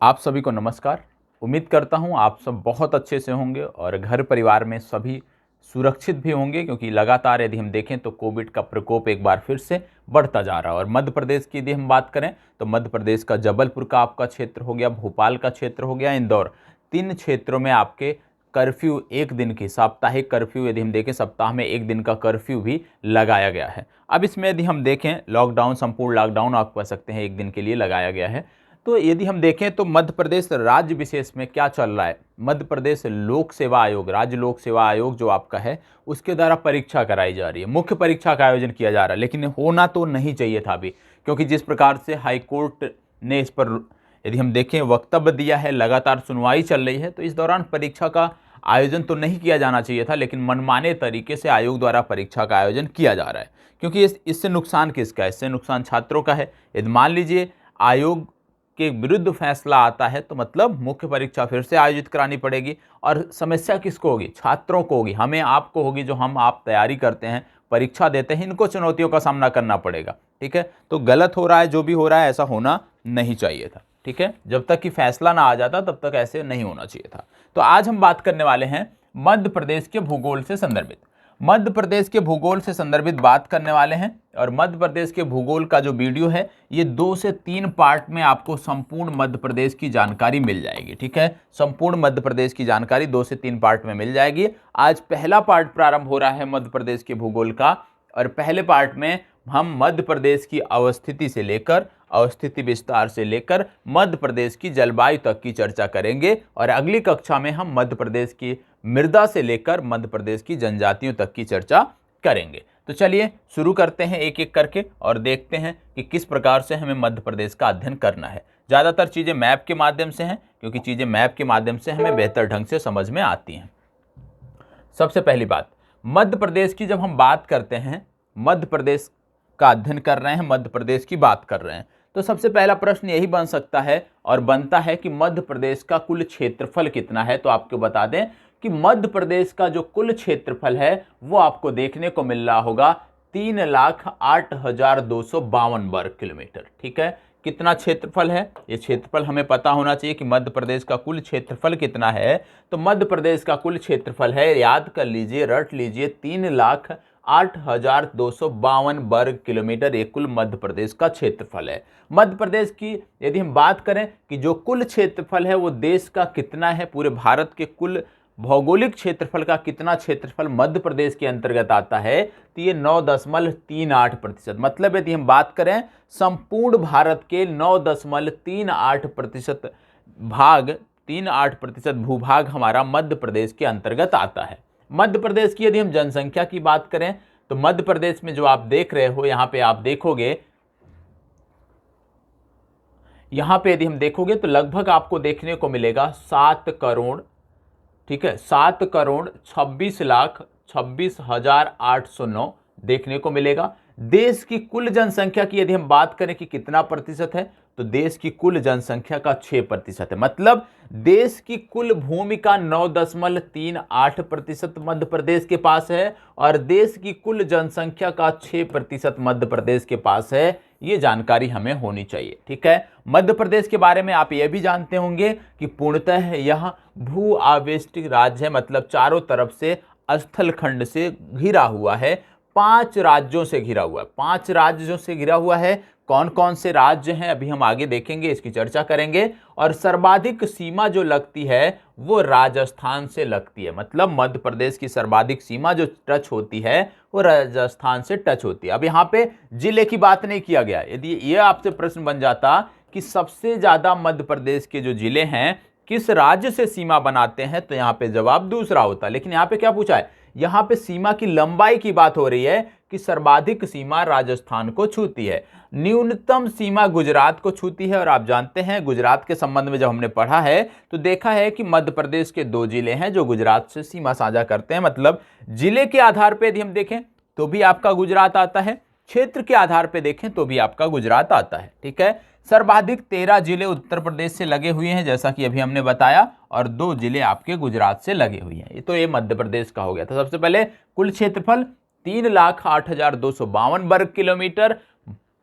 आप सभी को नमस्कार। उम्मीद करता हूँ आप सब बहुत अच्छे से होंगे और घर परिवार में सभी सुरक्षित भी होंगे, क्योंकि लगातार यदि हम देखें तो कोविड का प्रकोप एक बार फिर से बढ़ता जा रहा है। और मध्य प्रदेश की यदि हम बात करें तो मध्य प्रदेश का जबलपुर का आपका क्षेत्र हो गया, भोपाल का क्षेत्र हो गया, इंदौर, 3 क्षेत्रों में आपके कर्फ्यू, एक दिन की साप्ताहिक कर्फ्यू, यदि हम देखें सप्ताह में एक दिन का कर्फ्यू भी लगाया गया है। अब इसमें यदि हम देखें लॉकडाउन, संपूर्ण लॉकडाउन आप कह सकते हैं, एक दिन के लिए लगाया गया है। तो यदि हम देखें तो मध्य प्रदेश राज्य विशेष में क्या चल रहा है, मध्य प्रदेश लोक सेवा आयोग, राज्य लोक सेवा आयोग जो आपका है, उसके द्वारा परीक्षा कराई जा रही है, मुख्य परीक्षा का आयोजन किया जा रहा है। लेकिन होना तो नहीं चाहिए था अभी, क्योंकि जिस प्रकार से हाई कोर्ट ने इस पर यदि हम देखें वक्तव्य दिया है, लगातार सुनवाई चल रही है, तो इस दौरान परीक्षा का आयोजन तो नहीं किया जाना चाहिए था। लेकिन मनमाने तरीके से आयोग द्वारा परीक्षा का आयोजन किया जा रहा है, क्योंकि इससे नुकसान किसका है? इससे नुकसान छात्रों का है। यदि मान लीजिए आयोग के विरुद्ध फैसला आता है तो मतलब मुख्य परीक्षा फिर से आयोजित करानी पड़ेगी, और समस्या किसको होगी? छात्रों को होगी, हमें आपको होगी, जो हम आप तैयारी करते हैं, परीक्षा देते हैं, इनको चुनौतियों का सामना करना पड़ेगा। ठीक है, तो गलत हो रहा है, जो भी हो रहा है ऐसा होना नहीं चाहिए था। ठीक है, जब तक कि फैसला ना आ जाता तब तक ऐसे नहीं होना चाहिए था। तो आज हम बात करने वाले हैं मध्य प्रदेश के भूगोल से संदर्भित, मध्य प्रदेश के भूगोल से संदर्भित बात करने वाले हैं। और मध्य प्रदेश के भूगोल का जो वीडियो है, ये 2 से 3 पार्ट में आपको संपूर्ण मध्य प्रदेश की जानकारी मिल जाएगी। ठीक है, संपूर्ण मध्य प्रदेश की जानकारी 2 से 3 पार्ट में मिल जाएगी। आज पहला पार्ट प्रारंभ हो रहा है मध्य प्रदेश के भूगोल का, और पहले पार्ट में हम मध्य प्रदेश की अवस्थिति से लेकर, अवस्थिति विस्तार से लेकर मध्य प्रदेश की जलवायु तक की चर्चा करेंगे। और अगली कक्षा में हम मध्य प्रदेश की मृदा से लेकर मध्य प्रदेश की जनजातियों तक की चर्चा करेंगे। तो चलिए शुरू करते हैं एक एक करके, और देखते हैं कि किस प्रकार से हमें मध्य प्रदेश का अध्ययन करना है। ज़्यादातर चीज़ें मैप के माध्यम से हैं, क्योंकि चीज़ें मैप के माध्यम से हमें बेहतर ढंग से समझ में आती हैं। सबसे पहली बात, मध्य प्रदेश की जब हम बात करते हैं, मध्य प्रदेश का अध्ययन कर रहे हैं, मध्य प्रदेश की बात कर रहे हैं, तो सबसे पहला प्रश्न यही बन सकता है और बनता है कि मध्य प्रदेश का कुल क्षेत्रफल कितना है। तो आपको बता दें कि मध्य प्रदेश का जो कुल क्षेत्रफल है वो आपको देखने को मिल रहा होगा 3,08,252 वर्ग किलोमीटर। ठीक है, कितना क्षेत्रफल है? ये क्षेत्रफल हमें पता होना चाहिए कि मध्य प्रदेश का कुल क्षेत्रफल कितना है। तो मध्य प्रदेश का कुल क्षेत्रफल है, याद कर लीजिए, रट लीजिए, 3,08,252 वर्ग किलोमीटर ये कुल मध्य प्रदेश का क्षेत्रफल है। मध्य प्रदेश की यदि हम बात करें कि जो कुल क्षेत्रफल है वो देश का कितना है, पूरे भारत के कुल भौगोलिक क्षेत्रफल का कितना क्षेत्रफल मध्य प्रदेश के अंतर्गत आता है, तो ये 9.38%। मतलब यदि हम बात करें संपूर्ण भारत के 9.38% भाग, 38% भूभाग हमारा मध्य प्रदेश के अंतर्गत आता है। मध्य प्रदेश की यदि हम जनसंख्या की बात करें तो मध्य प्रदेश में जो आप देख रहे हो, यहां पे आप देखोगे, यहां पे यदि हम देखोगे तो लगभग आपको देखने को मिलेगा 7 करोड़, ठीक है, 7,26,26,809 देखने को मिलेगा। देश की कुल जनसंख्या की यदि हम बात करें कि कितना प्रतिशत है, तो देश की कुल जनसंख्या का 6% है। मतलब देश की कुल भूमि का 9.38% मध्य प्रदेश के पास है, और देश की कुल जनसंख्या का 6% मध्य प्रदेश के पास है। ये जानकारी हमें होनी चाहिए। ठीक है, मध्य प्रदेश के बारे में आप ये भी जानते होंगे कि पूर्णतः यह भू आवेष्टित राज्य है, मतलब चारों तरफ से स्थल खंड से घिरा हुआ है, 5 राज्यों से घिरा हुआ है। 5 राज्यों से घिरा हुआ है। कौन कौन से राज्य हैं अभी हम आगे देखेंगे, इसकी चर्चा करेंगे। और सर्वाधिक सीमा जो लगती है वो राजस्थान से लगती है। मतलब मध्य प्रदेश की सर्वाधिक सीमा जो टच होती है वो राजस्थान से टच होती है। अब यहाँ पे जिले की बात नहीं किया गया। यदि ये आपसे प्रश्न बन जाता कि सबसे ज्यादा मध्य प्रदेश के जो जिले हैं किस राज्य से सीमा बनाते हैं, तो यहाँ पे जवाब दूसरा होता। लेकिन यहाँ पे क्या पूछा है? यहाँ पे सीमा की लंबाई की बात हो रही है कि सर्वाधिक सीमा राजस्थान को छूती है, न्यूनतम सीमा गुजरात को छूती है। और आप जानते हैं गुजरात के संबंध में जब हमने पढ़ा है तो देखा है कि मध्य प्रदेश के 2 जिले हैं जो गुजरात से सीमा साझा करते हैं। मतलब जिले के आधार पर यदि हम देखें तो भी आपका गुजरात आता है, क्षेत्र के आधार पर देखें तो भी आपका गुजरात आता है। ठीक है, सर्वाधिक 13 जिले उत्तर प्रदेश से लगे हुए हैं, जैसा कि अभी हमने बताया, और 2 जिले आपके गुजरात से लगे हुए हैं। तो ये मध्य प्रदेश का हो गया। तो सबसे पहले कुल क्षेत्रफल 3,08,252 वर्ग किलोमीटर,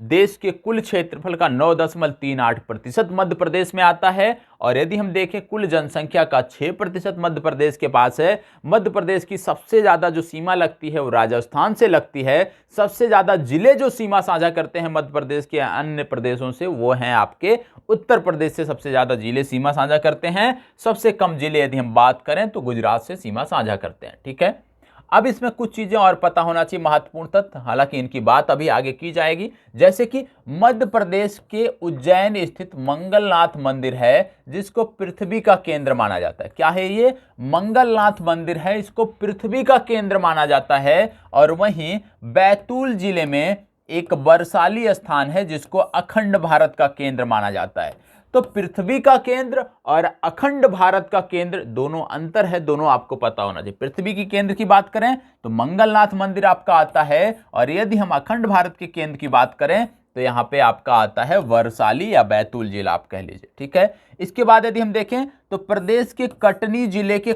देश के कुल क्षेत्रफल का 9.38% मध्य प्रदेश में आता है। और यदि हम देखें कुल जनसंख्या का 6% मध्य प्रदेश के पास है। मध्य प्रदेश की सबसे ज्यादा जो सीमा लगती है वो राजस्थान से लगती है। सबसे ज्यादा जिले जो सीमा साझा करते हैं मध्य प्रदेश के अन्य प्रदेशों से वो हैं आपके उत्तर प्रदेश से सबसे ज्यादा जिले सीमा साझा करते हैं। सबसे कम जिले यदि हम बात करें तो गुजरात से सीमा साझा करते हैं। ठीक है, अब इसमें कुछ चीजें और पता होना चाहिए महत्वपूर्ण तथ्य, हालांकि इनकी बात अभी आगे की जाएगी। जैसे कि मध्य प्रदेश के उज्जैन स्थित मंगलनाथ मंदिर है जिसको पृथ्वी का केंद्र माना जाता है। क्या है ये? मंगलनाथ मंदिर है, इसको पृथ्वी का केंद्र माना जाता है। और वहीं बैतूल जिले में एक बरसाली स्थान है जिसको अखंड भारत का केंद्र माना जाता है। तो पृथ्वी का केंद्र और अखंड भारत का केंद्र दोनों अंतर है, दोनों आपको पता होना चाहिए। पृथ्वी की केंद्र की बात करें तो मंगलनाथ मंदिर आपका आता है, और यदि हम अखंड भारत के केंद्र की बात करें तो यहां पे आपका आता है वरसाली या बैतूल जिला आप कह लीजिए। ठीक है, इसके बाद यदि हम देखें तो प्रदेश के कटनी जिले के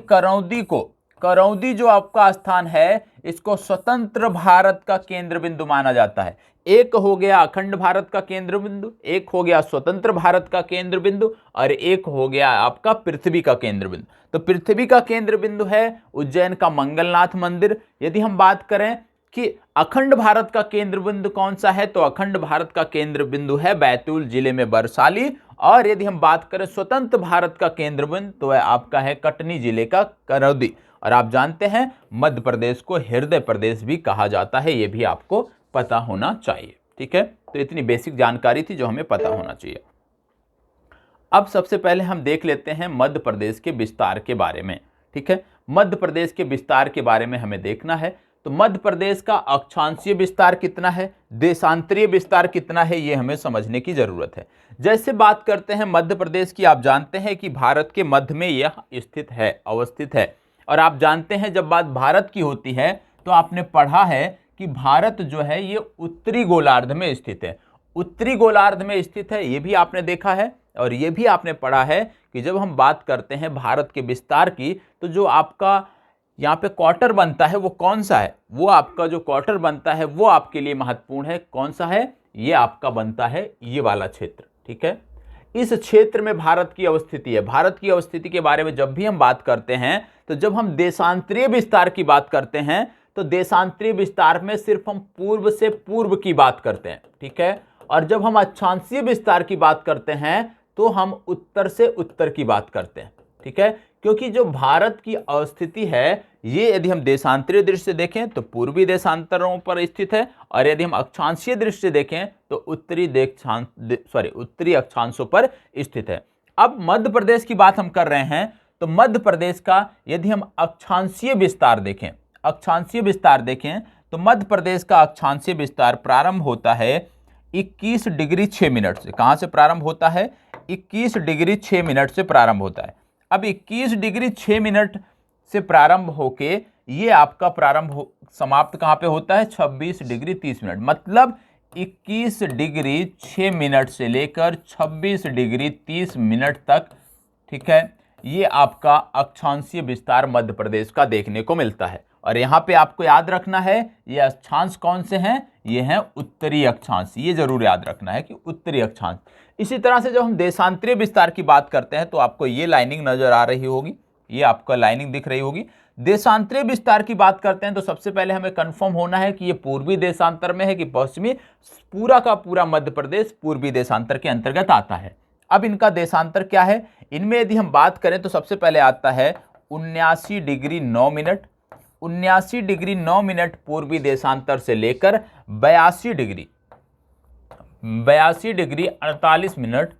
करौंदी जो आपका स्थान है इसको स्वतंत्र भारत का केंद्र बिंदु माना जाता है। एक हो गया अखंड भारत का केंद्र बिंदु, एक हो गया स्वतंत्र भारत का केंद्र बिंदु, और एक हो गया आपका पृथ्वी का केंद्र बिंदु। तो पृथ्वी का केंद्र बिंदु है उज्जैन का मंगलनाथ मंदिर। यदि हम बात करें कि अखंड भारत का केंद्र बिंदु कौन सा है तो अखंड भारत का केंद्र बिंदु है बैतूल जिले में बरसाली। और यदि हम बात करें स्वतंत्र भारत का केंद्र बिंदु तो आपका है कटनी जिले का करौदी। और आप जानते हैं मध्य प्रदेश को हृदय प्रदेश भी कहा जाता है, यह भी आपको पता होना चाहिए। ठीक है, तो इतनी बेसिक जानकारी थी जो हमें पता होना चाहिए। अब सबसे पहले हम देख लेते हैं मध्य प्रदेश के विस्तार के बारे में। ठीक है, मध्य प्रदेश के विस्तार के बारे में हमें देखना है। तो मध्य प्रदेश का अक्षांशीय विस्तार कितना है, देशांतरीय विस्तार कितना है, यह हमें समझने की जरूरत है। जैसे बात करते हैं मध्य प्रदेश की, आप जानते हैं कि भारत के मध्य में यह स्थित है, अवस्थित है। और आप जानते हैं जब बात भारत की होती है तो आपने पढ़ा है कि भारत जो है ये उत्तरी गोलार्ध में स्थित है। उत्तरी गोलार्ध में स्थित है, ये भी आपने देखा है। और ये भी आपने पढ़ा है कि जब हम बात करते हैं भारत के विस्तार की तो जो आपका यहाँ पे क्वार्टर बनता है वो कौन सा है, वो आपका जो क्वार्टर बनता है वो आपके लिए महत्वपूर्ण है। कौन सा है? ये आपका बनता है ये वाला क्षेत्र। ठीक है, इस क्षेत्र में भारत की अवस्थिति है। भारत की अवस्थिति के बारे में जब भी हम बात करते हैं तो जब हम देशांतरीय विस्तार की बात करते हैं तो देशांतरीय विस्तार में सिर्फ हम पूर्व से पूर्व की बात करते हैं। ठीक है, और जब हम अक्षांशीय विस्तार की बात करते हैं तो हम उत्तर से उत्तर की बात करते हैं। ठीक है, क्योंकि जो भारत की अवस्थिति है ये यदि हम देशांतरीय दृष्टि से देखें तो पूर्वी देशांतरों पर स्थित है, और यदि हम अक्षांशीय दृष्टि से देखें तो उत्तरी अक्षांशों पर स्थित है। अब मध्य प्रदेश की बात हम कर रहे हैं तो मध्य प्रदेश का यदि हम अक्षांशीय विस्तार देखें तो मध्य प्रदेश का अक्षांशीय विस्तार प्रारंभ होता है 21 डिग्री 6 मिनट से। कहां से प्रारंभ होता है? 21 डिग्री 6 मिनट से प्रारंभ होता है। अब 21 डिग्री 6 मिनट से प्रारंभ होके ये आपका समाप्त कहां पे होता है? 26 डिग्री 30 मिनट। मतलब 21 डिग्री 6 मिनट से लेकर 26 डिग्री 30 मिनट तक, ठीक है, ये आपका अक्षांशीय विस्तार मध्य प्रदेश का देखने को मिलता है। और यहां पे आपको याद रखना है ये अक्षांश कौन से हैं? ये हैं उत्तरी अक्षांश। ये जरूर याद रखना है कि उत्तरी अक्षांश। इसी तरह से जब हम देशांतरीय विस्तार की बात करते हैं तो आपको ये लाइनिंग नजर आ रही होगी, ये आपका लाइनिंग दिख रही होगी। देशांतरीय विस्तार की बात करते हैं तो सबसे पहले हमें कंफर्म होना है कि ये पूर्वी देशांतर में है कि पश्चिमी। पूरा का पूरा मध्य प्रदेश पूर्वी देशांतर के अंतर्गत आता है। अब इनका देशांतर क्या है? इनमें यदि हम बात करें तो सबसे पहले आता है 79 डिग्री 9 मिनट। 79 डिग्री 9 मिनट पूर्वी देशांतर से लेकर 82 डिग्री 48 मिनट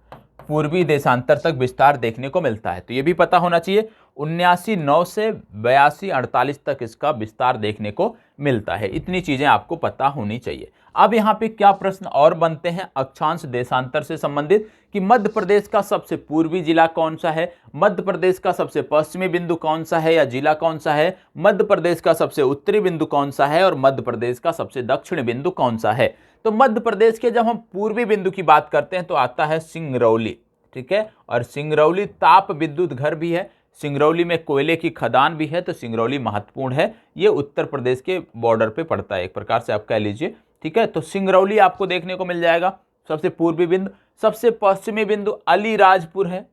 पूर्वी देशांतर तक विस्तार देखने को मिलता है। तो ये भी पता होना चाहिए 79 से 82 48 तक इसका विस्तार देखने को मिलता है। इतनी चीजें आपको पता होनी चाहिए। अब यहाँ पे क्या प्रश्न और बनते हैं अक्षांश देशांतर से संबंधित कि मध्य प्रदेश का सबसे पूर्वी जिला कौन सा है, मध्य प्रदेश का सबसे पश्चिमी बिंदु कौन सा है या जिला कौन सा है, मध्य प्रदेश का सबसे उत्तरी बिंदु कौन सा है और मध्य प्रदेश का सबसे दक्षिणी बिंदु कौन सा है। तो मध्य प्रदेश के जब हम पूर्वी बिंदु की बात करते हैं तो आता है सिंगरौली। ठीक है, और सिंगरौली ताप विद्युत घर भी है, सिंगरौली में कोयले की खदान भी है, तो सिंगरौली महत्वपूर्ण है। ये उत्तर प्रदेश के बॉर्डर पे पड़ता है, एक प्रकार से आप कह लीजिए ठीक है। तो सिंगरौली आपको देखने को मिल जाएगा सबसे पूर्वी बिंदु। सबसे पश्चिमी बिंदु अलीराजपुर है,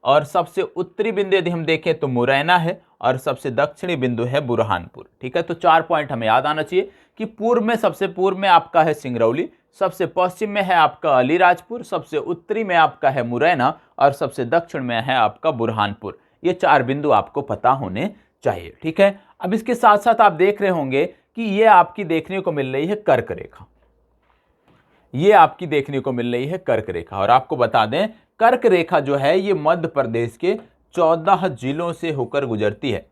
और सबसे उत्तरी बिंदु यदि हम देखें तो मुरैना है, और सबसे दक्षिणी बिंदु है बुरहानपुर। ठीक है, तो 4 पॉइंट हमें याद आना चाहिए कि पूर्व में, सबसे पूर्व में आपका है सिंगरौली, सबसे पश्चिम में है आपका अलीराजपुर, सबसे उत्तरी में आपका है मुरैना, और सबसे दक्षिण में है आपका बुरहानपुर। ये 4 बिंदु आपको पता होने चाहिए। ठीक है, अब इसके साथ साथ आप देख रहे होंगे कि ये आपकी देखने को मिल रही है कर्क रेखा। ये आपकी देखने को मिल रही है कर्क रेखा, और आपको बता दें कर्क रेखा जो है ये मध्य प्रदेश के 14 जिलों से होकर गुजरती है।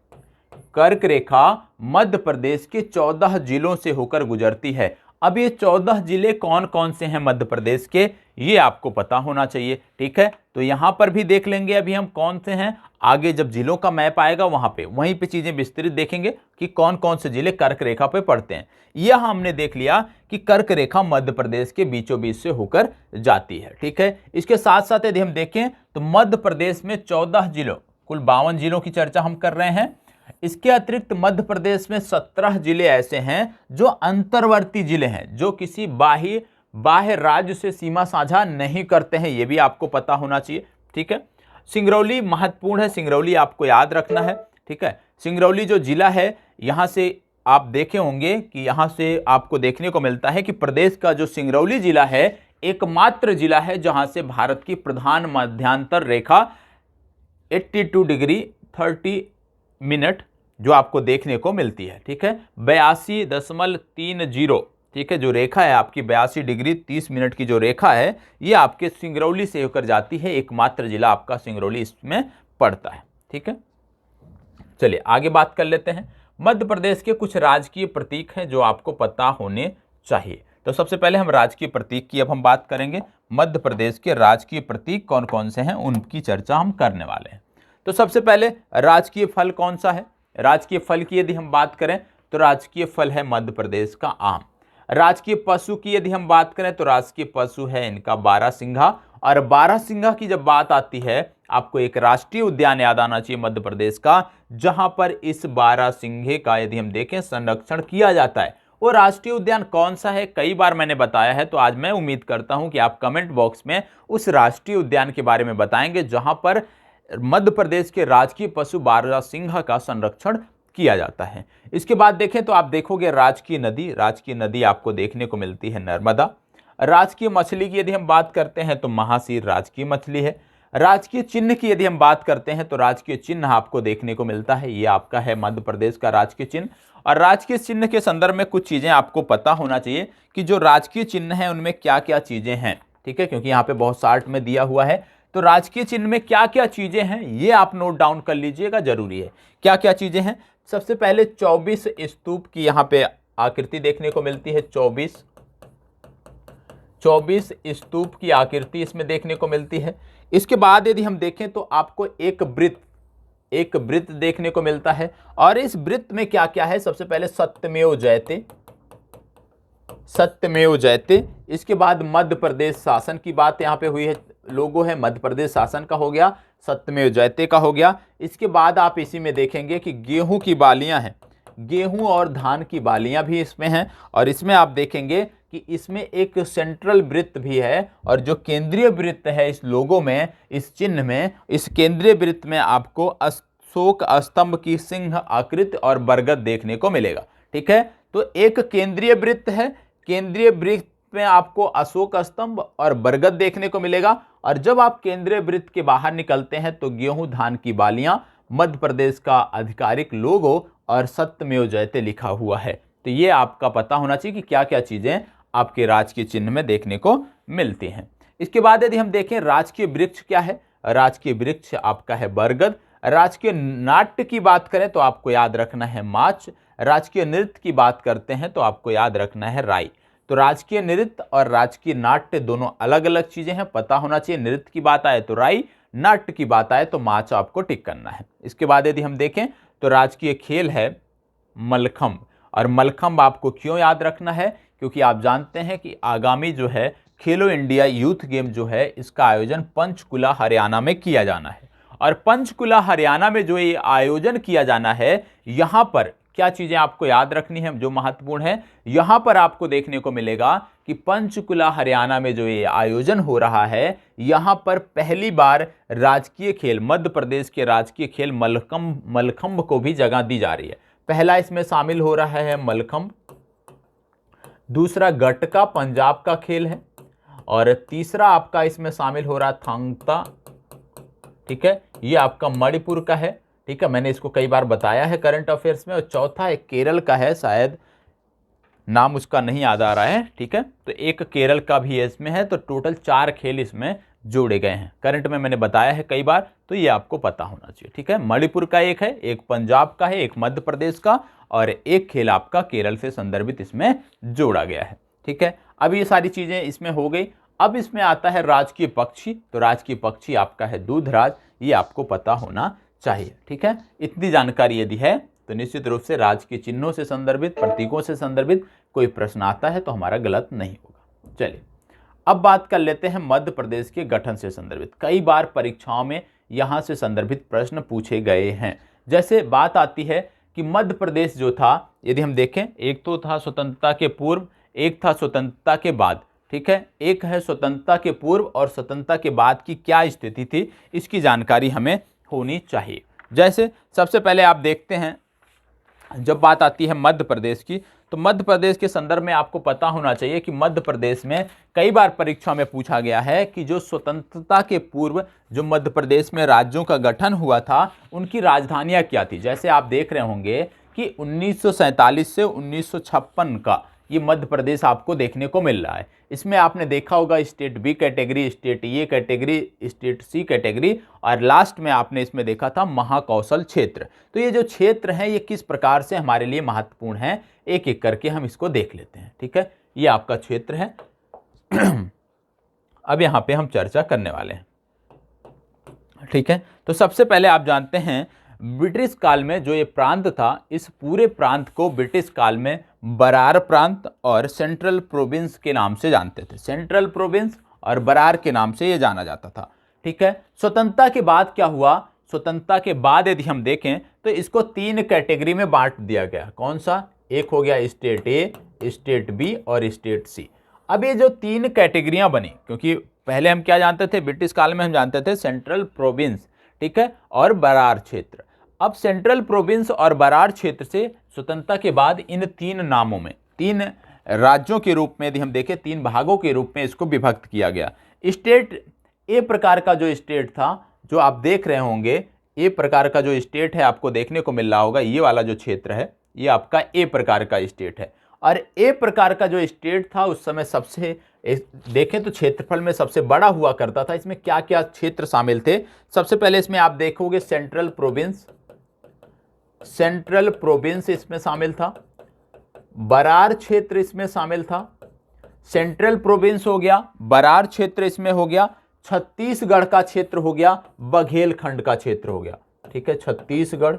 कर्क रेखा मध्य प्रदेश के 14 जिलों से होकर गुजरती है। अब ये 14 जिले कौन कौन से हैं मध्य प्रदेश के, ये आपको पता होना चाहिए। ठीक है, तो यहां पर भी देख लेंगे अभी हम कौन से हैं। आगे जब जिलों का मैप आएगा वहीं पे चीजें विस्तृत देखेंगे कि कौन कौन से जिले कर्क रेखा पे पड़ते हैं। यह हमने देख लिया कि कर्क रेखा मध्य प्रदेश के बीचों बीच से होकर जाती है। ठीक है, इसके साथ साथ यदि हम देखें तो मध्य प्रदेश में 14 जिलों, कुल 52 जिलों की चर्चा हम कर रहे हैं। इसके अतिरिक्त मध्य प्रदेश में 17 जिले ऐसे हैं जो अंतर्वर्ती जिले हैं, जो किसी बाह्य राज्य से सीमा साझा नहीं करते हैं। यह भी आपको पता होना चाहिए। ठीक है, सिंगरौली महत्वपूर्ण है, सिंगरौली आपको याद रखना है। ठीक है, सिंगरौली जो जिला है, यहां से आप देखे होंगे कि यहां से आपको देखने को मिलता है कि प्रदेश का जो सिंगरौली जिला है एकमात्र जिला है जहां से भारत की प्रधान मध्यांतर रेखा 82 डिग्री 30 मिनट जो आपको देखने को मिलती है। ठीक है, 82.30, ठीक है, जो रेखा है आपकी 82 डिग्री 30 मिनट की जो रेखा है, ये आपके सिंगरौली से होकर जाती है। एकमात्र जिला आपका सिंगरौली इसमें पड़ता है। ठीक है, चलिए आगे बात कर लेते हैं। मध्य प्रदेश के कुछ राजकीय प्रतीक हैं जो आपको पता होने चाहिए। तो सबसे पहले हम राजकीय प्रतीक की अब हम बात करेंगे। मध्य प्रदेश के राजकीय प्रतीक कौन कौन से हैं उनकी चर्चा हम करने वाले हैं। तो सबसे पहले राजकीय फल कौन सा है। राजकीय फल की यदि हम बात करें तो राजकीय फल है मध्य प्रदेश का आम। राजकीय पशु की यदि हम बात करें तो राजकीय पशु है इनका बारहसिंघा। और बारहसिंघा की जब बात आती है, आपको एक राष्ट्रीय उद्यान याद आना चाहिए मध्य प्रदेश का, जहां पर इस बारहसिंघे का यदि हम देखें संरक्षण किया जाता है। वो राष्ट्रीय उद्यान कौन सा है, कई बार मैंने बताया है, तो आज मैं उम्मीद करता हूं कि आप कमेंट बॉक्स में उस राष्ट्रीय उद्यान के बारे में बताएंगे जहां पर मध्य प्रदेश के राजकीय पशु बारहसिंघा का संरक्षण किया जाता है। इसके बाद देखें तो आप देखोगे राजकीय नदी आपको देखने को मिलती है नर्मदा। राजकीय मछली की यदि हम बात करते हैं तो महासीर राजकीय मछली है। राजकीय चिन्ह की यदि हम बात करते हैं तो राजकीय चिन्ह आपको देखने को मिलता है, ये आपका है मध्य प्रदेश का राजकीय चिन्ह। और राजकीय चिन्ह के संदर्भ में कुछ चीजें आपको पता होना चाहिए कि जो राजकीय चिन्ह है उनमें क्या क्या चीजें हैं। ठीक है, क्योंकि यहाँ पे बहुत शार्ट में दिया हुआ है, तो राजकीय चिन्ह में क्या क्या चीजें हैं ये आप नोट डाउन कर लीजिएगा, जरूरी है। क्या क्या चीजें हैं, सबसे पहले 24 स्तूप की यहाँ पे आकृति देखने को मिलती है। 24 स्तूप की आकृति इसमें देखने को मिलती है। इसके बाद यदि हम देखें तो आपको एक वृत्त देखने को मिलता है। और इस वृत्त में क्या क्या है, सबसे पहले सत्यमेव जयते। इसके बाद मध्य प्रदेश शासन की बात यहाँ पे हुई है, लोगो है मध्य प्रदेश शासन का हो गया, सत्यमेव जयते का हो गया। इसके बाद आप इसी में देखेंगे कि गेहूं की बालियां हैं, गेहूं और धान की बालियां भी इसमें हैं। और इसमें आप देखेंगे कि इसमें एक सेंट्रल वृत्त भी है, और जो केंद्रीय वृत्त है इस लोगो में, इस चिन्ह में, इस केंद्रीय वृत्त में आपको अशोक स्तंभ की सिंह आकृति और बरगद देखने को मिलेगा। ठीक है, तो एक केंद्रीय वृत्त है, केंद्रीय वृत्त में आपको अशोक स्तंभ और बरगद देखने को मिलेगा। और जब आप केंद्रीय वृत्त के बाहर निकलते हैं तो गेहूं धान की बालियां, मध्य प्रदेश का आधिकारिक लोगो और सत्यमेव जयते लिखा हुआ है। तो ये आपका पता होना चाहिए कि क्या क्या चीजें आपके राजकीय चिन्ह में देखने को मिलती हैं। इसके बाद यदि हम देखें राजकीय वृक्ष क्या है, राजकीय वृक्ष आपका है बरगद। राजकीय नाट्य की बात करें तो आपको याद रखना है माच। राजकीय नृत्य की बात करते हैं तो आपको याद रखना है राई। तो राजकीय नृत्य और राजकीय नाट्य दोनों अलग अलग चीजें हैं, पता होना चाहिए। नृत्य की बात आए तो राई, नाट्य की बात आए तो माच आपको टिक करना है। इसके बाद यदि हम देखें तो राजकीय खेल है मलखंभ। और मलखंभ आपको क्यों याद रखना है, क्योंकि आप जानते हैं कि आगामी जो है खेलो इंडिया यूथ गेम जो है इसका आयोजन पंचकुला हरियाणा में किया जाना है। और पंचकुला हरियाणा में जो ये आयोजन किया जाना है, यहाँ पर क्या चीजें आपको याद रखनी है जो महत्वपूर्ण है, यहां पर आपको देखने को मिलेगा कि पंचकुला हरियाणा में जो ये आयोजन हो रहा है, यहां पर पहली बार राजकीय खेल, मध्य प्रदेश के राजकीय खेल मलखंभ को भी जगह दी जा रही है। पहला इसमें शामिल हो रहा है मलखंभ, दूसरा गटका पंजाब का खेल है, और तीसरा आपका इसमें शामिल हो रहा है थांगता, ठीक है, ये आपका मणिपुर का है, ठीक है, मैंने इसको कई बार बताया है करंट अफेयर्स में। और चौथा एक केरल का है, शायद नाम उसका नहीं याद आ रहा है, ठीक है, तो एक केरल का भी इसमें है। तो टोटल 4 खेल इसमें जोड़े गए हैं, करंट में मैंने बताया है कई बार, तो ये आपको पता होना चाहिए, ठीक है। मणिपुर का एक है, एक पंजाब का है, एक मध्य प्रदेश का, और एक खेल आपका केरल से संदर्भित इसमें जोड़ा गया है, ठीक है। अब ये सारी चीजें इसमें हो गई। अब इसमें आता है राजकीय पक्षी, तो राजकीय पक्षी आपका है दूधराज, ये आपको पता होना चाहिए, ठीक है। इतनी जानकारी यदि है तो निश्चित रूप से राजकीय चिन्हों से संदर्भित, प्रतीकों से संदर्भित कोई प्रश्न आता है तो हमारा गलत नहीं होगा। चलिए अब बात कर लेते हैं मध्य प्रदेश के गठन से संदर्भित। कई बार परीक्षाओं में यहां से संदर्भित प्रश्न पूछे गए हैं। जैसे बात आती है कि मध्य प्रदेश जो था, यदि हम देखें, एक तो था स्वतंत्रता के पूर्व, एक था स्वतंत्रता के बाद, ठीक है, एक है स्वतंत्रता के पूर्व और स्वतंत्रता के बाद की क्या स्थिति थी, इसकी जानकारी हमें होनी चाहिए। जैसे सबसे पहले आप देखते हैं, जब बात आती है मध्य प्रदेश की, तो मध्य प्रदेश के संदर्भ में आपको पता होना चाहिए कि मध्य प्रदेश में कई बार परीक्षा में पूछा गया है कि जो स्वतंत्रता के पूर्व जो मध्य प्रदेश में राज्यों का गठन हुआ था, उनकी राजधानियां क्या थी। जैसे आप देख रहे होंगे कि 1947 से 1956 का ये मध्य प्रदेश आपको देखने को मिल रहा है। इसमें आपने देखा होगा state B category, state A category, state C category, और लास्ट में आपने इसमें देखा था महाकौशल क्षेत्र। तो ये जो क्षेत्र हैं ये किस प्रकार से हमारे लिए महत्वपूर्ण हैं, एक एक करके हम इसको देख लेते हैं, ठीक है। ये आपका क्षेत्र है। अब यहाँ पे हम चर्चा करने वाले हैं, ठीक है। तो सबसे पहले आप जानते हैं ब्रिटिश काल में जो ये प्रांत था, इस पूरे प्रांत को ब्रिटिश काल में बरार प्रांत और सेंट्रल प्रोविंस के नाम से जानते थे। सेंट्रल प्रोविंस और बरार के नाम से ये जाना जाता था, ठीक है। स्वतंत्रता के बाद क्या हुआ, स्वतंत्रता के बाद यदि हम देखें तो इसको 3 कैटेगरी में बांट दिया गया। कौन सा, एक हो गया स्टेट ए, स्टेट बी और स्टेट सी। अब ये जो 3 कैटेगरियां बनी, क्योंकि पहले हम क्या जानते थे, ब्रिटिश काल में हम जानते थे सेंट्रल प्रोविंस, ठीक है, और बरार क्षेत्र। अब सेंट्रल प्रोविंस और बरार क्षेत्र से स्वतंत्रता के बाद इन 3 नामों में, 3 राज्यों के रूप में यदि हम देखें, 3 भागों के रूप में इसको विभक्त किया गया। स्टेट ए प्रकार का जो स्टेट था, जो आप देख रहे होंगे, ए प्रकार का जो स्टेट है आपको देखने को मिल रहा होगा, ये वाला जो क्षेत्र है ये आपका ए प्रकार का स्टेट है। और ए प्रकार का जो स्टेट था उस समय सबसे देखें तो क्षेत्रफल में सबसे बड़ा हुआ करता था। इसमें क्या क्या क्षेत्र शामिल थे, सबसे पहले इसमें आप देखोगे सेंट्रल प्रोविंस, सेंट्रल प्रोविंस इसमें शामिल था, बरार क्षेत्र इसमें शामिल था, सेंट्रल प्रोविंस हो गया, बरार क्षेत्र इसमें हो गया, छत्तीसगढ़ का क्षेत्र हो गया, बघेलखंड का क्षेत्र हो गया, ठीक है, छत्तीसगढ़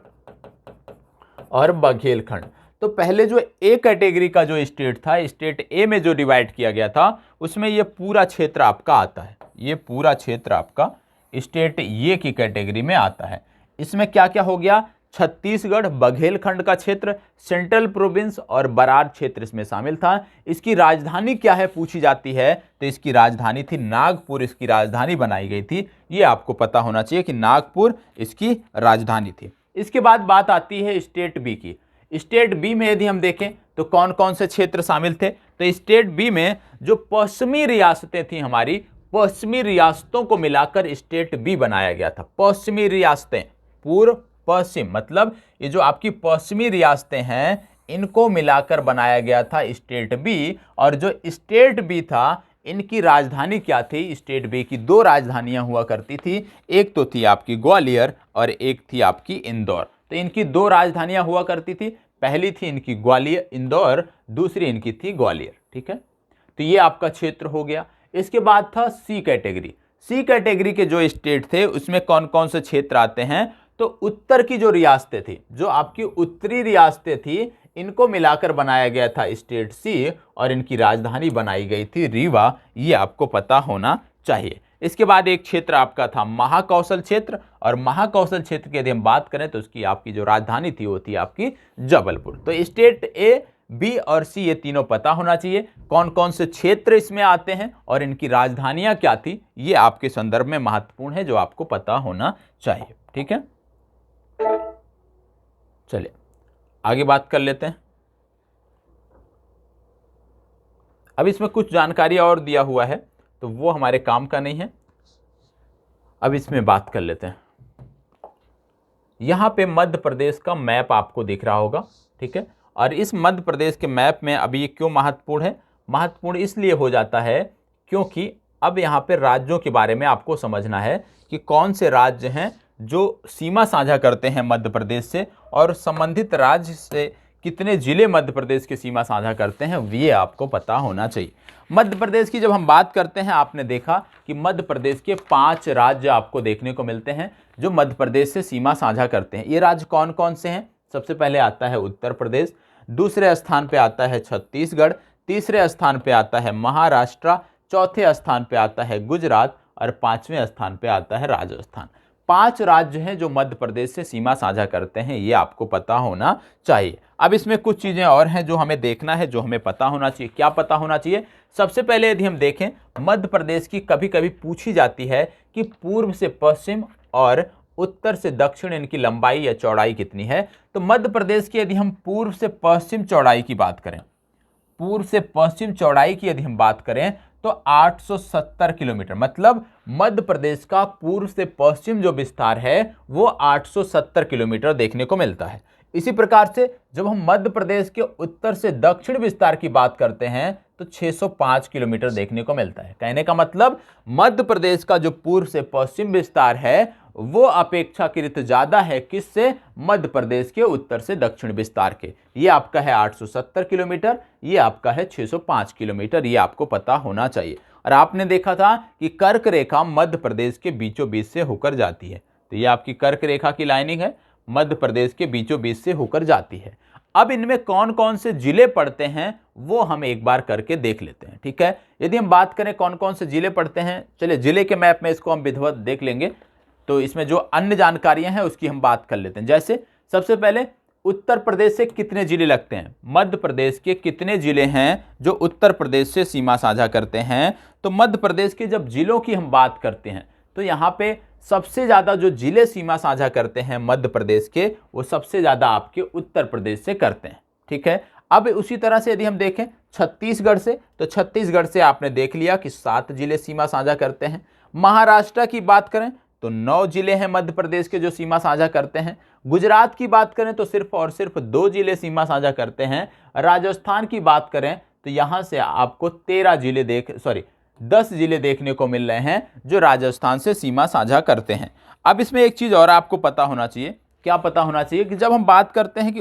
और बघेलखंड। तो पहले जो ए कैटेगरी का जो स्टेट था, स्टेट ए में जो डिवाइड किया गया था, उसमें ये पूरा क्षेत्र आपका आता है, ये पूरा क्षेत्र आपका स्टेट ए की कैटेगरी में आता है। इसमें क्या क्या हो गया, छत्तीसगढ़, बघेलखंड का क्षेत्र, सेंट्रल प्रोविंस और बरार क्षेत्र इसमें शामिल था। इसकी राजधानी क्या है पूछी जाती है, तो इसकी राजधानी थी नागपुर, इसकी राजधानी बनाई गई थी। ये आपको पता होना चाहिए कि नागपुर इसकी राजधानी थी। इसके बाद बात आती है स्टेट बी की। स्टेट बी में यदि हम देखें तो कौन कौन से क्षेत्र शामिल थे, तो स्टेट बी में जो पश्चिमी रियासतें थी हमारी, पश्चिमी रियासतों को मिलाकर स्टेट बी बनाया गया था। पश्चिमी रियासतें, पूर्व पश्चिम, मतलब ये जो आपकी पश्चिमी रियासतें हैं इनको मिलाकर बनाया गया था स्टेट बी। और जो स्टेट बी था इनकी राजधानी क्या थी, स्टेट बी की 2 राजधानियां हुआ करती थी, एक तो थी आपकी ग्वालियर और एक थी आपकी इंदौर। तो इनकी 2 राजधानियां हुआ करती थी, पहली थी इनकी ग्वालियर इंदौर, दूसरी इनकी थी ग्वालियर, ठीक है। तो ये आपका क्षेत्र हो गया। इसके बाद था सी कैटेगरी। सी कैटेगरी के जो स्टेट थे उसमें कौन कौन से क्षेत्र आते हैं, तो उत्तर की जो रियासतें थी, जो आपकी उत्तरी रियासतें थी, इनको मिलाकर बनाया गया था स्टेट सी और इनकी राजधानी बनाई गई थी रीवा। ये आपको पता होना चाहिए। इसके बाद एक क्षेत्र आपका था महाकौशल क्षेत्र, और महाकौशल क्षेत्र की यदि हम बात करें तो उसकी आपकी जो राजधानी थी वो थी आपकी जबलपुर। तो स्टेट ए, बी और सी ये तीनों पता होना चाहिए। कौन कौन से क्षेत्र इसमें आते हैं और इनकी राजधानियां क्या थी, ये आपके संदर्भ में महत्वपूर्ण है, जो आपको पता होना चाहिए। ठीक है, चलिए आगे बात कर लेते हैं। अब इसमें कुछ जानकारी और दिया हुआ है तो वो हमारे काम का नहीं है, अब इसमें बात कर लेते हैं। यहां पे मध्य प्रदेश का मैप आपको दिख रहा होगा, ठीक है। और इस मध्य प्रदेश के मैप में अभी ये क्यों महत्वपूर्ण है, महत्वपूर्ण इसलिए हो जाता है क्योंकि अब यहाँ पे राज्यों के बारे में आपको समझना है कि कौन से राज्य हैं जो सीमा साझा करते हैं मध्य प्रदेश से, और संबंधित राज्य से कितने जिले मध्य प्रदेश की सीमा साझा करते हैं, ये आपको पता होना चाहिए। मध्य प्रदेश की जब हम बात करते हैं, आपने देखा कि मध्य प्रदेश के 5 राज्य आपको देखने को मिलते हैं जो मध्य प्रदेश से सीमा साझा करते हैं। ये राज्य कौन कौन से हैं? सबसे पहले आता है उत्तर प्रदेश, दूसरे स्थान पे आता है छत्तीसगढ़, तीसरे स्थान पे आता है महाराष्ट्र, चौथे स्थान पे आता है गुजरात और 5वें स्थान पे आता है राजस्थान। 5 राज्य हैं जो मध्य प्रदेश से सीमा साझा करते हैं, ये आपको पता होना चाहिए। अब इसमें कुछ चीजें और हैं जो हमें देखना है, जो हमें पता होना चाहिए। क्या पता होना चाहिए? सबसे पहले यदि हम देखें, मध्य प्रदेश की कभी कभी पूछी जाती है कि पूर्व से पश्चिम और उत्तर से दक्षिण इनकी लंबाई या चौड़ाई कितनी है। तो मध्य प्रदेश की यदि हम पूर्व से पश्चिम चौड़ाई की बात करें, पूर्व से पश्चिम चौड़ाई की यदि हम बात करें तो 870 किलोमीटर, मतलब मध्य प्रदेश का पूर्व से पश्चिम जो विस्तार है वो 870 किलोमीटर देखने को मिलता है। इसी प्रकार से जब हम मध्य प्रदेश के उत्तर से दक्षिण विस्तार की बात करते हैं तो 605 किलोमीटर देखने को मिलता है। कहने का मतलब मध्य प्रदेश का जो पूर्व से पश्चिम विस्तार है वो अपेक्षाकृत ज्यादा है किससे? मध्य प्रदेश के उत्तर से दक्षिण विस्तार के। ये आपका है 870 किलोमीटर, ये आपका है 605 किलोमीटर, ये आपको पता होना चाहिए। और आपने देखा था कि कर्क रेखा मध्य प्रदेश के बीचों बीच से होकर जाती है, तो ये आपकी कर्क रेखा की लाइनिंग है, मध्य प्रदेश के बीचों बीच से होकर जाती है। अब इनमें कौन कौन से जिले पड़ते हैं वो हम एक बार करके देख लेते हैं, ठीक है। यदि हम बात करें कौन कौन से जिले पड़ते हैं, चलिए जिले के मैप में इसको हम विधिवत देख लेंगे, तो इसमें जो अन्य जानकारियां हैं उसकी हम बात कर लेते हैं। जैसे सबसे पहले उत्तर प्रदेश से कितने जिले लगते हैं, मध्य प्रदेश के कितने जिले हैं जो उत्तर प्रदेश से सीमा साझा करते हैं। तो मध्य प्रदेश के जब जिलों की हम बात करते हैं तो यहाँ पे सबसे ज्यादा जो जिले सीमा साझा करते हैं मध्य प्रदेश के, वो सबसे ज्यादा आपके उत्तर प्रदेश से करते हैं, ठीक है। अब उसी तरह से यदि हम देखें छत्तीसगढ़ से, तो छत्तीसगढ़ से आपने देख लिया कि 7 जिले सीमा साझा करते हैं। महाराष्ट्र की बात करें तो 9 जिले हैं मध्य प्रदेश के जो सीमा साझा करते हैं। गुजरात की बात करें तो सिर्फ और सिर्फ 2 जिले सीमा साझा करते हैं। राजस्थान की बात करें तो यहां से आपको 10 जिले देखने को मिल रहे हैं जो राजस्थान से सीमा साझा करते हैं। अब इसमें एक चीज और आपको पता होना चाहिए। क्या पता होना चाहिए? कि जब हम बात करते हैं कि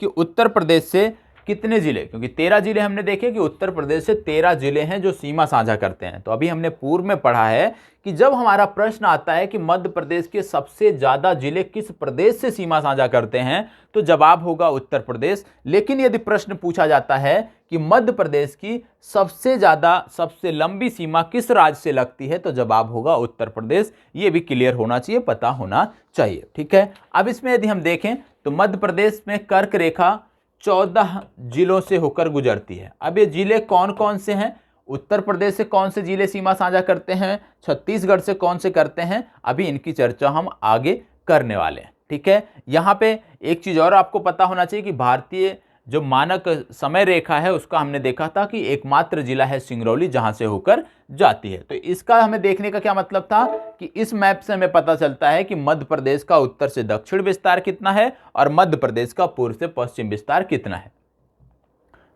उत्तर प्रदेश से कितने जिले, क्योंकि 13 जिले हमने देखे कि उत्तर प्रदेश से 13 जिले हैं जो सीमा साझा करते हैं। तो अभी हमने पूर्व में पढ़ा है कि जब हमारा प्रश्न आता है कि मध्य प्रदेश के सबसे ज्यादा जिले किस प्रदेश से सीमा साझा करते हैं, तो जवाब होगा उत्तर प्रदेश। लेकिन यदि प्रश्न पूछा जाता है कि मध्य प्रदेश की सबसे लंबी सीमा किस राज्य से लगती है, तो जवाब होगा उत्तर प्रदेश। ये भी क्लियर होना चाहिए, पता होना चाहिए, ठीक है। अब इसमें यदि हम देखें तो मध्य प्रदेश में कर्क रेखा 14 जिलों से होकर गुजरती है। अब ये जिले कौन कौन से हैं? उत्तर प्रदेश से कौन से जिले सीमा साझा करते हैं, छत्तीसगढ़ से कौन से करते हैं, अभी इनकी चर्चा हम आगे करने वाले हैं, ठीक है। यहाँ पे एक चीज और आपको पता होना चाहिए कि भारतीय जो मानक समय रेखा है उसका हमने देखा था कि एकमात्र जिला है सिंगरौली जहां से होकर जाती है। तो इसका हमें देखने का क्या मतलब था कि इस मैप से हमें पता चलता है कि मध्य प्रदेश का उत्तर से दक्षिण विस्तार कितना है और मध्य प्रदेश का पूर्व से पश्चिम विस्तार कितना है।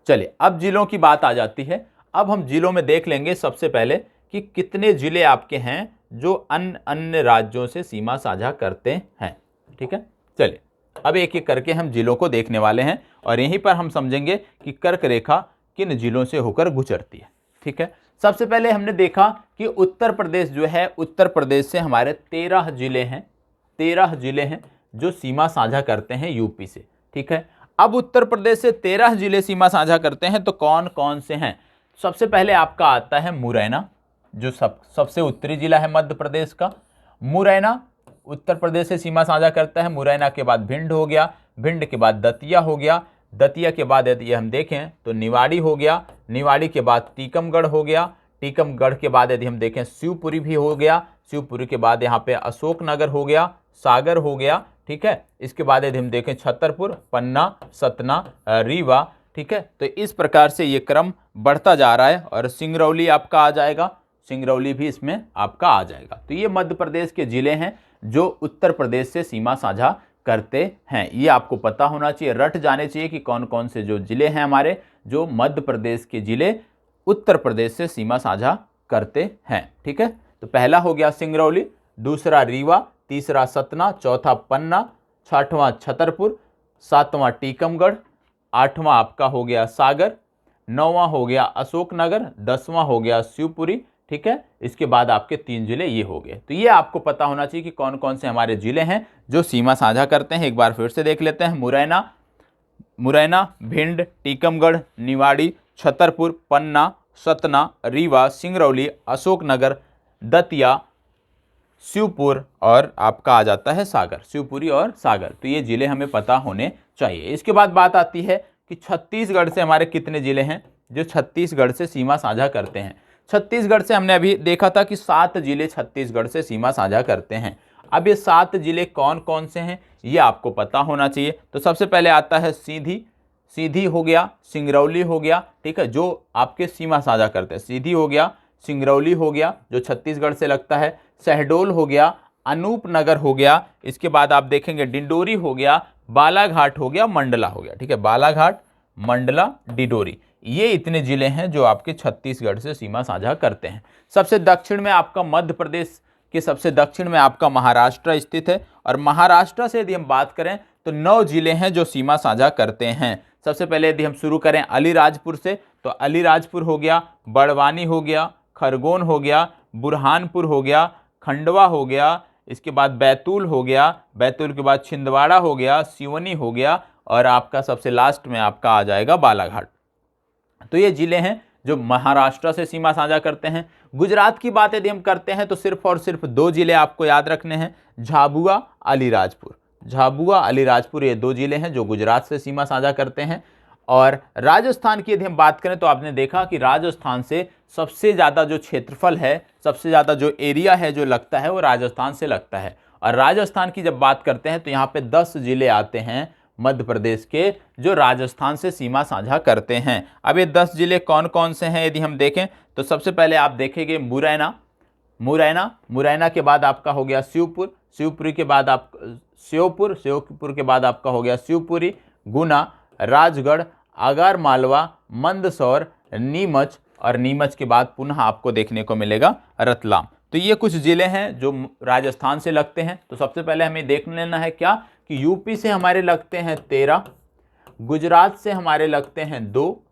चलिए अब जिलों की बात आ जाती है। अब हम जिलों में देख लेंगे सबसे पहले कि कितने जिले आपके हैं जो अन्य राज्यों से सीमा साझा करते हैं, ठीक है। चलिए अब एक एक करके हम जिलों को देखने वाले हैं और यहीं पर हम समझेंगे कि कर्क रेखा किन जिलों से होकर गुजरती है, ठीक है। सबसे पहले हमने देखा कि उत्तर प्रदेश जो है, उत्तर प्रदेश से हमारे 13 जिले हैं जो सीमा साझा करते हैं यूपी से, ठीक है। अब उत्तर प्रदेश से 13 जिले सीमा साझा करते हैं तो कौन कौन से हैं? सबसे पहले आपका आता है मुरैना, जो सबसे उत्तरी जिला है मध्य प्रदेश का। मुरैना उत्तर प्रदेश से सीमा साझा करता है। मुरैना के बाद भिंड हो गया, भिंड के बाद दतिया हो गया, दतिया के बाद यदि हम देखें तो निवाड़ी हो गया, निवाड़ी के बाद टीकमगढ़ हो गया, टीकमगढ़ के बाद यदि हम देखें शिवपुरी भी हो गया, शिवपुरी के बाद यहाँ पे अशोकनगर हो गया, सागर हो गया, ठीक है। इसके बाद यदि हम देखें छतरपुर, पन्ना, सतना, रीवा, ठीक है। तो इस प्रकार से ये क्रम बढ़ता जा रहा है और सिंगरौली आपका आ जाएगा, सिंगरौली भी इसमें आपका आ जाएगा। तो ये मध्य प्रदेश के जिले हैं जो उत्तर प्रदेश से सीमा साझा करते हैं। ये आपको पता होना चाहिए, रट जाने चाहिए कि कौन कौन से जो जिले हैं हमारे, जो मध्य प्रदेश के जिले उत्तर प्रदेश से सीमा साझा करते हैं, ठीक है। तो पहला हो गया सिंगरौली, दूसरा रीवा, तीसरा सतना, चौथा पन्ना, छठवां छतरपुर, सातवां टीकमगढ़, आठवां आपका हो गया सागर, नौवां हो गया अशोकनगर, 10वां हो गया शिवपुरी, ठीक है। इसके बाद आपके 3 जिले ये हो गए। तो ये आपको पता होना चाहिए कि कौन कौन से हमारे जिले हैं जो सीमा साझा करते हैं। एक बार फिर से देख लेते हैं। मुरैना, भिंड, टीकमगढ़, निवाड़ी, छतरपुर, पन्ना, सतना, रीवा, सिंगरौली, अशोकनगर, दतिया, शिवपुर और आपका आ जाता है सागर, शिवपुरी और सागर। तो ये जिले हमें पता होने चाहिए। इसके बाद बात आती है कि छत्तीसगढ़ से हमारे कितने जिले हैं जो छत्तीसगढ़ से सीमा साझा करते हैं। छत्तीसगढ़ से हमने अभी देखा था कि 7 जिले छत्तीसगढ़ से सीमा साझा करते हैं। अब ये 7 जिले कौन कौन से हैं ये आपको पता होना चाहिए। तो सबसे पहले आता है सीधी हो गया, सिंगरौली हो गया, ठीक है, जो आपके सीमा साझा करते हैं। सीधी हो गया, सिंगरौली हो गया जो छत्तीसगढ़ से लगता है, शहडोल हो गया, अनूपनगर हो गया, इसके बाद आप देखेंगे डिंडोरी हो गया, बालाघाट हो गया, मंडला हो गया, ठीक है। बालाघाट, मंडला, डिंडोरी, ये इतने जिले हैं जो आपके छत्तीसगढ़ से सीमा साझा करते हैं। सबसे दक्षिण में आपका मध्य प्रदेश के सबसे दक्षिण में आपका महाराष्ट्र स्थित है और महाराष्ट्र से यदि हम बात करें तो 9 जिले हैं जो सीमा साझा करते हैं। सबसे पहले यदि हम शुरू करें अलीराजपुर से तो अलीराजपुर हो गया, बड़वानी हो गया, खरगोन हो गया, बुरहानपुर हो गया, खंडवा हो गया, इसके बाद बैतूल हो गया, बैतूल के बाद छिंदवाड़ा हो गया, सिवनी हो गया और आपका सबसे लास्ट में आपका आ जाएगा बालाघाट। तो ये जिले हैं जो महाराष्ट्र से सीमा साझा करते हैं। गुजरात की बात यदि हम करते हैं तो सिर्फ और सिर्फ 2 जिले आपको याद रखने हैं, झाबुआ, अलीराजपुर। झाबुआ, अलीराजपुर ये 2 जिले हैं जो गुजरात से सीमा साझा करते हैं। और राजस्थान की यदि हम बात करें तो आपने देखा कि राजस्थान से सबसे ज़्यादा जो क्षेत्रफल है, सबसे ज़्यादा जो एरिया है जो लगता है वो राजस्थान से लगता है। और राजस्थान की जब बात करते हैं तो यहाँ पे 10 जिले आते हैं मध्य प्रदेश के जो राजस्थान से सीमा साझा करते हैं। अब ये 10 जिले कौन कौन से हैं यदि हम देखें तो सबसे पहले आप देखेंगे मुरैना के बाद आपका हो गया शिवपुरी के बाद आप श्योपुर के बाद आपका हो गया शिवपुरी, गुना, राजगढ़, आगर मालवा, मंदसौर, नीमच और नीमच के बाद पुनः आपको देखने को मिलेगा रतलाम। तो ये कुछ जिले हैं जो राजस्थान से लगते हैं। तो सबसे पहले हमें देख लेना है क्या कि यूपी से हमारे लगते हैं 13, गुजरात से हमारे लगते हैं 2,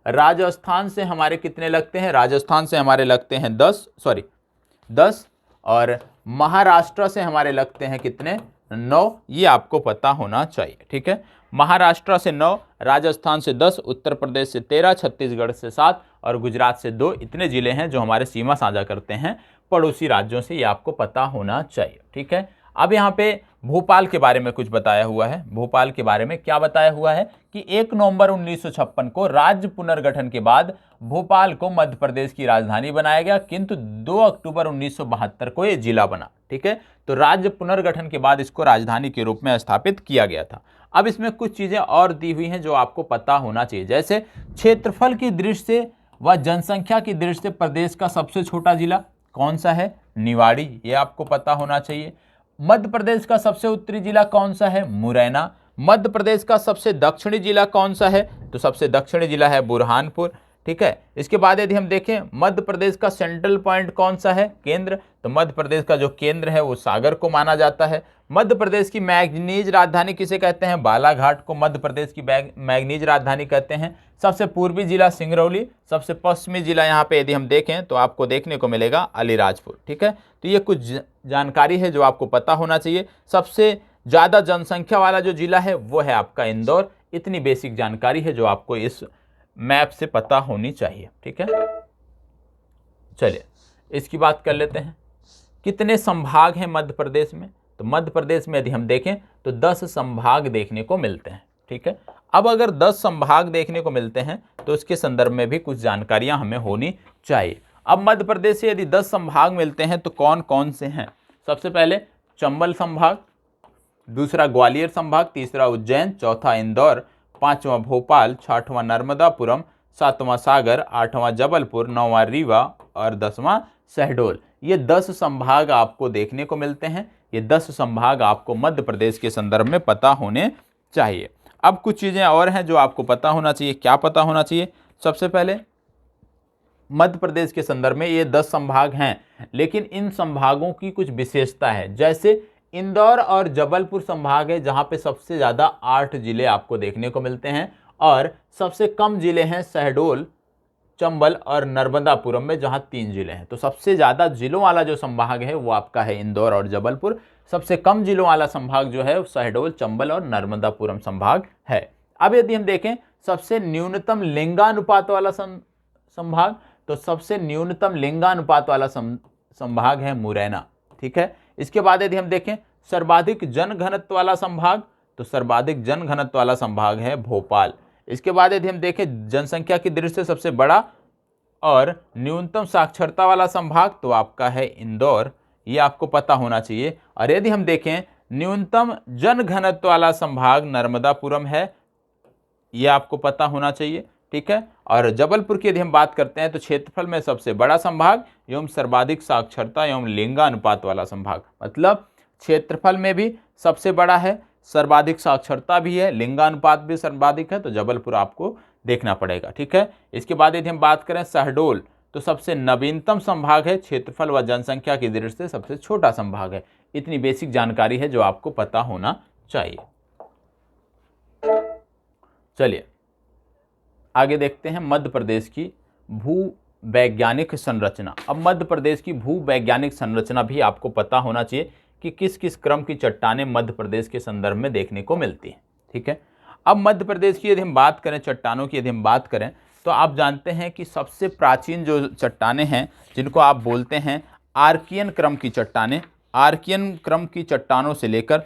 राजस्थान से हमारे कितने लगते हैं, राजस्थान से हमारे लगते हैं 10 और महाराष्ट्र से हमारे लगते हैं कितने, 9। ये आपको पता होना चाहिए, ठीक है। महाराष्ट्र से 9, राजस्थान से 10, उत्तर प्रदेश से 13, छत्तीसगढ़ से 7 और गुजरात से 2 इतने जिले हैं जो हमारे सीमा साझा करते हैं पड़ोसी राज्यों से। ये आपको पता होना चाहिए, ठीक है। अब यहाँ पे भोपाल के बारे में कुछ बताया हुआ है। भोपाल के बारे में क्या बताया हुआ है कि 1 नवंबर 1956 को राज्य पुनर्गठन के बाद भोपाल को मध्य प्रदेश की राजधानी बनाया गया, किंतु 2 अक्टूबर 1972 को ये जिला बना, ठीक है। तो राज्य पुनर्गठन के बाद इसको राजधानी के रूप में स्थापित किया गया था। अब इसमें कुछ चीजें और दी हुई हैं जो आपको पता होना चाहिए, जैसे क्षेत्रफल की दृष्टि से व जनसंख्या की दृष्टि से प्रदेश का सबसे छोटा जिला कौन सा है, निवाड़ी, ये आपको पता होना चाहिए। मध्य प्रदेश का सबसे उत्तरी जिला कौन सा है, मुरैना। मध्य प्रदेश का सबसे दक्षिणी जिला कौन सा है, तो सबसे दक्षिणी जिला है बुरहानपुर, ठीक है। इसके बाद यदि हम देखें मध्य प्रदेश का सेंट्रल पॉइंट कौन सा है, केंद्र, तो मध्य प्रदेश का जो केंद्र है वो सागर को माना जाता है। मध्य प्रदेश की मैग्नीज राजधानी किसे कहते हैं, बालाघाट को मध्य प्रदेश की मैग्नीज राजधानी कहते हैं। सबसे पूर्वी जिला सिंगरौली, सबसे पश्चिमी जिला यहाँ पे यदि हम देखें तो आपको देखने को मिलेगा अलीराजपुर, ठीक है। तो ये कुछ जानकारी है जो आपको पता होना चाहिए। सबसे ज़्यादा जनसंख्या वाला जो जिला है वो है आपका इंदौर। इतनी बेसिक जानकारी है जो आपको इस मैप से पता होनी चाहिए, ठीक है। चलिए इसकी बात कर लेते हैं। कितने संभाग हैं मध्य प्रदेश में? तो मध्य प्रदेश में यदि हम देखें तो 10 संभाग देखने को मिलते हैं। ठीक है, अब अगर 10 संभाग देखने को मिलते हैं तो उसके संदर्भ में भी कुछ जानकारियां हमें होनी चाहिए। अब मध्य प्रदेश से यदि 10 संभाग मिलते हैं तो कौन कौन से हैं? सबसे पहले चंबल संभाग, दूसरा ग्वालियर संभाग, तीसरा उज्जैन, चौथा इंदौर, पांचवा भोपाल, छठवां नर्मदापुरम, सातवां सागर, आठवां जबलपुर, नौवां रीवा और 10वां शहडोल। ये 10 संभाग आपको देखने को मिलते हैं। ये 10 संभाग आपको मध्य प्रदेश के संदर्भ में पता होने चाहिए। अब कुछ चीजें और हैं जो आपको पता होना चाहिए। क्या पता होना चाहिए? सबसे पहले मध्य प्रदेश के संदर्भ में ये 10 संभाग हैं, लेकिन इन संभागों की कुछ विशेषता है। जैसे इंदौर और जबलपुर संभाग है जहां पे सबसे ज्यादा 8 जिले आपको देखने को मिलते हैं, और सबसे कम जिले हैं शहडोल, चंबल और नर्मदापुरम में जहां 3 जिले हैं। तो सबसे ज्यादा जिलों वाला जो संभाग है वो आपका है इंदौर और जबलपुर। सबसे कम जिलों वाला संभाग जो है शहडोल, चंबल और नर्मदापुरम संभाग है। अब यदि हम देखें सबसे न्यूनतम लिंगानुपात वाला संभाग, तो सबसे न्यूनतम लिंगानुपात वाला संभाग है मुरैना। ठीक है, इसके बाद यदि हम देखें सर्वाधिक जनघनत्व वाला संभाग, तो सर्वाधिक जनघनत्व वाला संभाग है भोपाल। इसके बाद यदि हम देखें जनसंख्या की दृष्टि से सबसे बड़ा और न्यूनतम साक्षरता वाला संभाग, तो आपका है इंदौर। ये आपको पता होना चाहिए। और यदि हम देखें न्यूनतम जनघनत्व वाला संभाग नर्मदापुरम है, ये आपको पता होना चाहिए। ठीक है, और जबलपुर की यदि हम बात करते हैं तो क्षेत्रफल में सबसे बड़ा संभाग एवं सर्वाधिक साक्षरता एवं लिंगानुपात वाला संभाग, मतलब क्षेत्रफल में भी सबसे बड़ा है, सर्वाधिक साक्षरता भी है, लिंगानुपात भी सर्वाधिक है, तो जबलपुर आपको देखना पड़ेगा। ठीक है, इसके बाद यदि हम बात करें शहडोल, तो सबसे नवीनतम संभाग है, क्षेत्रफल व जनसंख्या की दृष्टि से सबसे छोटा संभाग है। इतनी बेसिक जानकारी है जो आपको पता होना चाहिए। चलिए आगे देखते हैं मध्य प्रदेश की भू वैज्ञानिक संरचना। अब मध्य प्रदेश की भू वैज्ञानिक संरचना भी आपको पता होना चाहिए कि किस किस क्रम की चट्टानें मध्य प्रदेश के संदर्भ में देखने को मिलती हैं। ठीक है, अब मध्य प्रदेश की यदि हम बात करें, चट्टानों की यदि हम बात करें, तो आप जानते हैं कि सबसे प्राचीन जो चट्टानें हैं जिनको आप बोलते हैं आर्कियन क्रम की चट्टानें, आर्कियन क्रम की चट्टानों से लेकर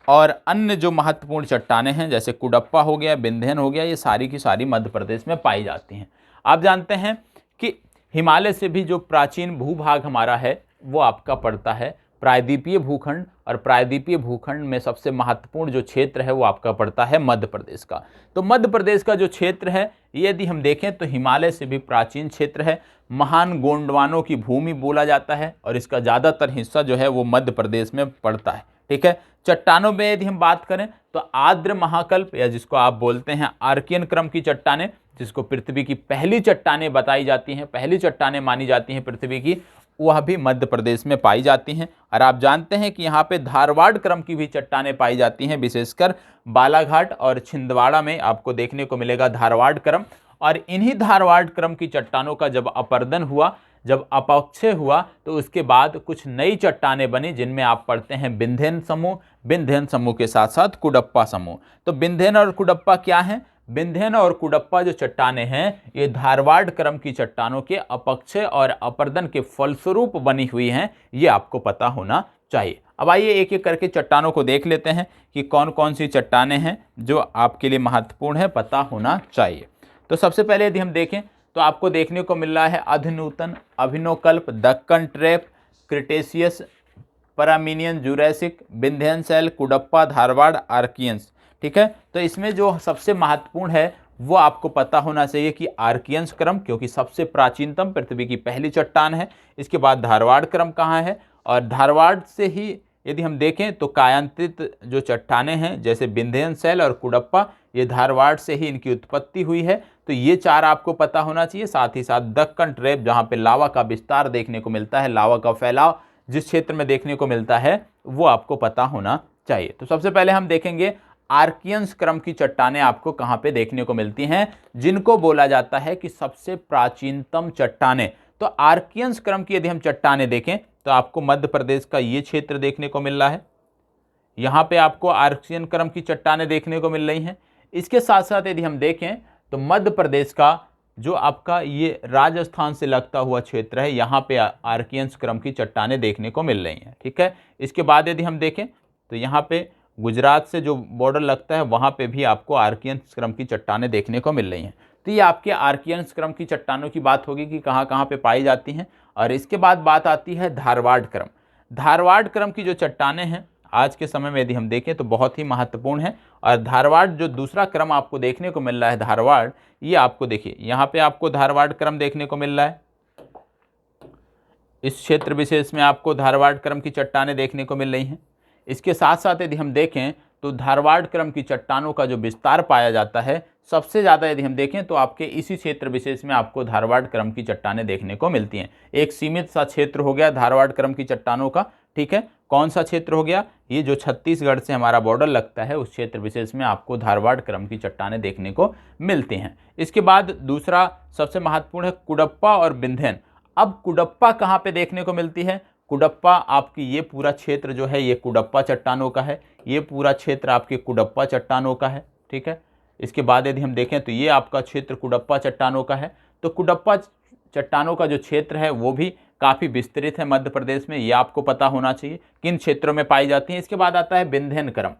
और अन्य जो महत्वपूर्ण चट्टानें हैं जैसे कुडप्पा हो गया, विंध्यन हो गया, ये सारी की सारी मध्य प्रदेश में पाई जाती हैं। आप जानते हैं कि हिमालय से भी जो प्राचीन भूभाग हमारा है वो आपका पड़ता है प्रायद्वीपीय भूखंड, और प्रायद्वीपीय भूखंड में सबसे महत्वपूर्ण जो क्षेत्र है वो आपका पड़ता है मध्य प्रदेश का। तो मध्य प्रदेश का जो क्षेत्र है यदि हम देखें तो हिमालय से भी प्राचीन क्षेत्र है, महान गोंडवानों की भूमि बोला जाता है, और इसका ज़्यादातर हिस्सा जो है वो मध्य प्रदेश में पड़ता है। ठीक है, चट्टानों में यदि हम बात करें तो आर्द्र महाकल्प या जिसको आप बोलते हैं आर्कियन क्रम की चट्टानें, जिसको पृथ्वी की पहली चट्टानें बताई जाती हैं, पहली चट्टानें मानी जाती हैं पृथ्वी की, वह भी मध्य प्रदेश में पाई जाती हैं। और आप जानते हैं कि यहाँ पे धारवाड़ क्रम की भी चट्टानें पाई जाती हैं, विशेषकर बालाघाट और छिंदवाड़ा में आपको देखने को मिलेगा धारवाड़ क्रम। और इन्हीं धारवाड़ क्रम की चट्टानों का जब अपरदन हुआ, जब अपक्षय हुआ, तो उसके बाद कुछ नई चट्टानें बनी जिनमें आप पढ़ते हैं विंध्यन समूह, विंध्यन समूह के साथ साथ कुडप्पा समूह। तो विंध्यन और कुडप्पा क्या है? विंध्यन और कुडप्पा जो चट्टानें हैं ये धारवाड़ क्रम की चट्टानों के अपक्षय और अपरदन के फलस्वरूप बनी हुई हैं, ये आपको पता होना चाहिए। अब आइए एक एक करके चट्टानों को देख लेते हैं कि कौन कौन सी चट्टानें हैं जो आपके लिए महत्वपूर्ण है, पता होना चाहिए। तो सबसे पहले यदि हम देखें तो आपको देखने को मिल रहा है अधनूतन, अभिनवकल्प, दक्कन ट्रैप, क्रिटेशियस, परामीनियन, जुरैसिक, विंध्यन शैल, कुडप्पा, धारवाड़, आर्कियंस। ठीक है, तो इसमें जो सबसे महत्वपूर्ण है वो आपको पता होना चाहिए कि आर्कियंस क्रम, क्योंकि सबसे प्राचीनतम पृथ्वी की पहली चट्टान है। इसके बाद धारवाड़ क्रम कहाँ है, और धारवाड़ से ही यदि हम देखें तो कायांतरित जो चट्टानें हैं जैसे विंध्यन शैल और कुडप्पा, ये धारवाड़ से ही इनकी उत्पत्ति हुई है। तो ये चार आपको पता होना चाहिए। साथ ही साथ दक्कन ट्रैप जहाँ पे लावा का विस्तार देखने को मिलता है, लावा का फैलाव जिस क्षेत्र में देखने को मिलता है वो आपको पता होना चाहिए। तो सबसे पहले हम देखेंगे आर्कियंस क्रम की चट्टानें आपको कहाँ पे देखने को मिलती हैं, जिनको बोला जाता है कि सबसे प्राचीनतम चट्टानें। तो आर्कियंस क्रम की यदि हम चट्टानें देखें तो आपको मध्य प्रदेश का ये क्षेत्र देखने को मिल रहा है, यहाँ पे आपको आर्कियन क्रम की चट्टानें देखने को मिल रही हैं। इसके साथ साथ यदि हम देखें तो मध्य प्रदेश का जो आपका ये राजस्थान से लगता हुआ क्षेत्र है, यहाँ पे आर्कियंस क्रम की चट्टानें देखने को मिल रही हैं। ठीक है, इसके बाद यदि हम देखें तो यहाँ पे गुजरात से जो बॉर्डर लगता है वहाँ पे भी आपको आर्कियंस क्रम की चट्टानें देखने को मिल रही हैं। तो ये आपके आर्कियंस क्रम की चट्टानों की बात होगी कि कहाँ कहाँ पे पाई जाती हैं। और इसके बाद बात आती है धारवाड़ क्रम। धारवाड़ क्रम की जो चट्टानें हैं आज के समय में यदि हम देखें तो बहुत ही महत्वपूर्ण है। और धारवाड़ जो दूसरा क्रम आपको देखने को मिल रहा है धारवाड़, ये आपको देखिए यहाँ पे आपको धारवाड़ क्रम देखने को मिल रहा है। इस क्षेत्र विशेष में आपको धारवाड़ क्रम की चट्टानें देखने को मिल रही हैं। इसके साथ साथ यदि हम देखें तो धारवाड़ क्रम की चट्टानों का जो विस्तार पाया जाता है सबसे ज़्यादा यदि हम देखें तो आपके इसी क्षेत्र विशेष में आपको धारवाड़ क्रम की चट्टानें देखने को मिलती हैं। एक सीमित सा क्षेत्र हो गया धारवाड़ क्रम की चट्टानों का। ठीक है, कौन सा क्षेत्र हो गया? ये जो छत्तीसगढ़ से हमारा बॉर्डर लगता है उस क्षेत्र विशेष में आपको धारवाड़ क्रम की चट्टानें देखने को मिलती हैं। इसके बाद दूसरा सबसे महत्वपूर्ण है कुडप्पा और बिंधेन। अब कुडप्पा कहाँ पे देखने को मिलती है? कुडप्पा आपकी ये पूरा क्षेत्र जो है ये कुडप्पा चट्टानों का है, ये पूरा क्षेत्र आपके कुडप्पा चट्टानों का है। ठीक है, इसके बाद यदि हम देखें तो ये आपका क्षेत्र कुडप्पा चट्टानों का है। तो कुडप्पा चट्टानों का जो क्षेत्र है वो भी काफ़ी विस्तृत है मध्य प्रदेश में, ये आपको पता होना चाहिए किन क्षेत्रों में पाई जाती हैं। इसके बाद आता है बिंधेन क्रम।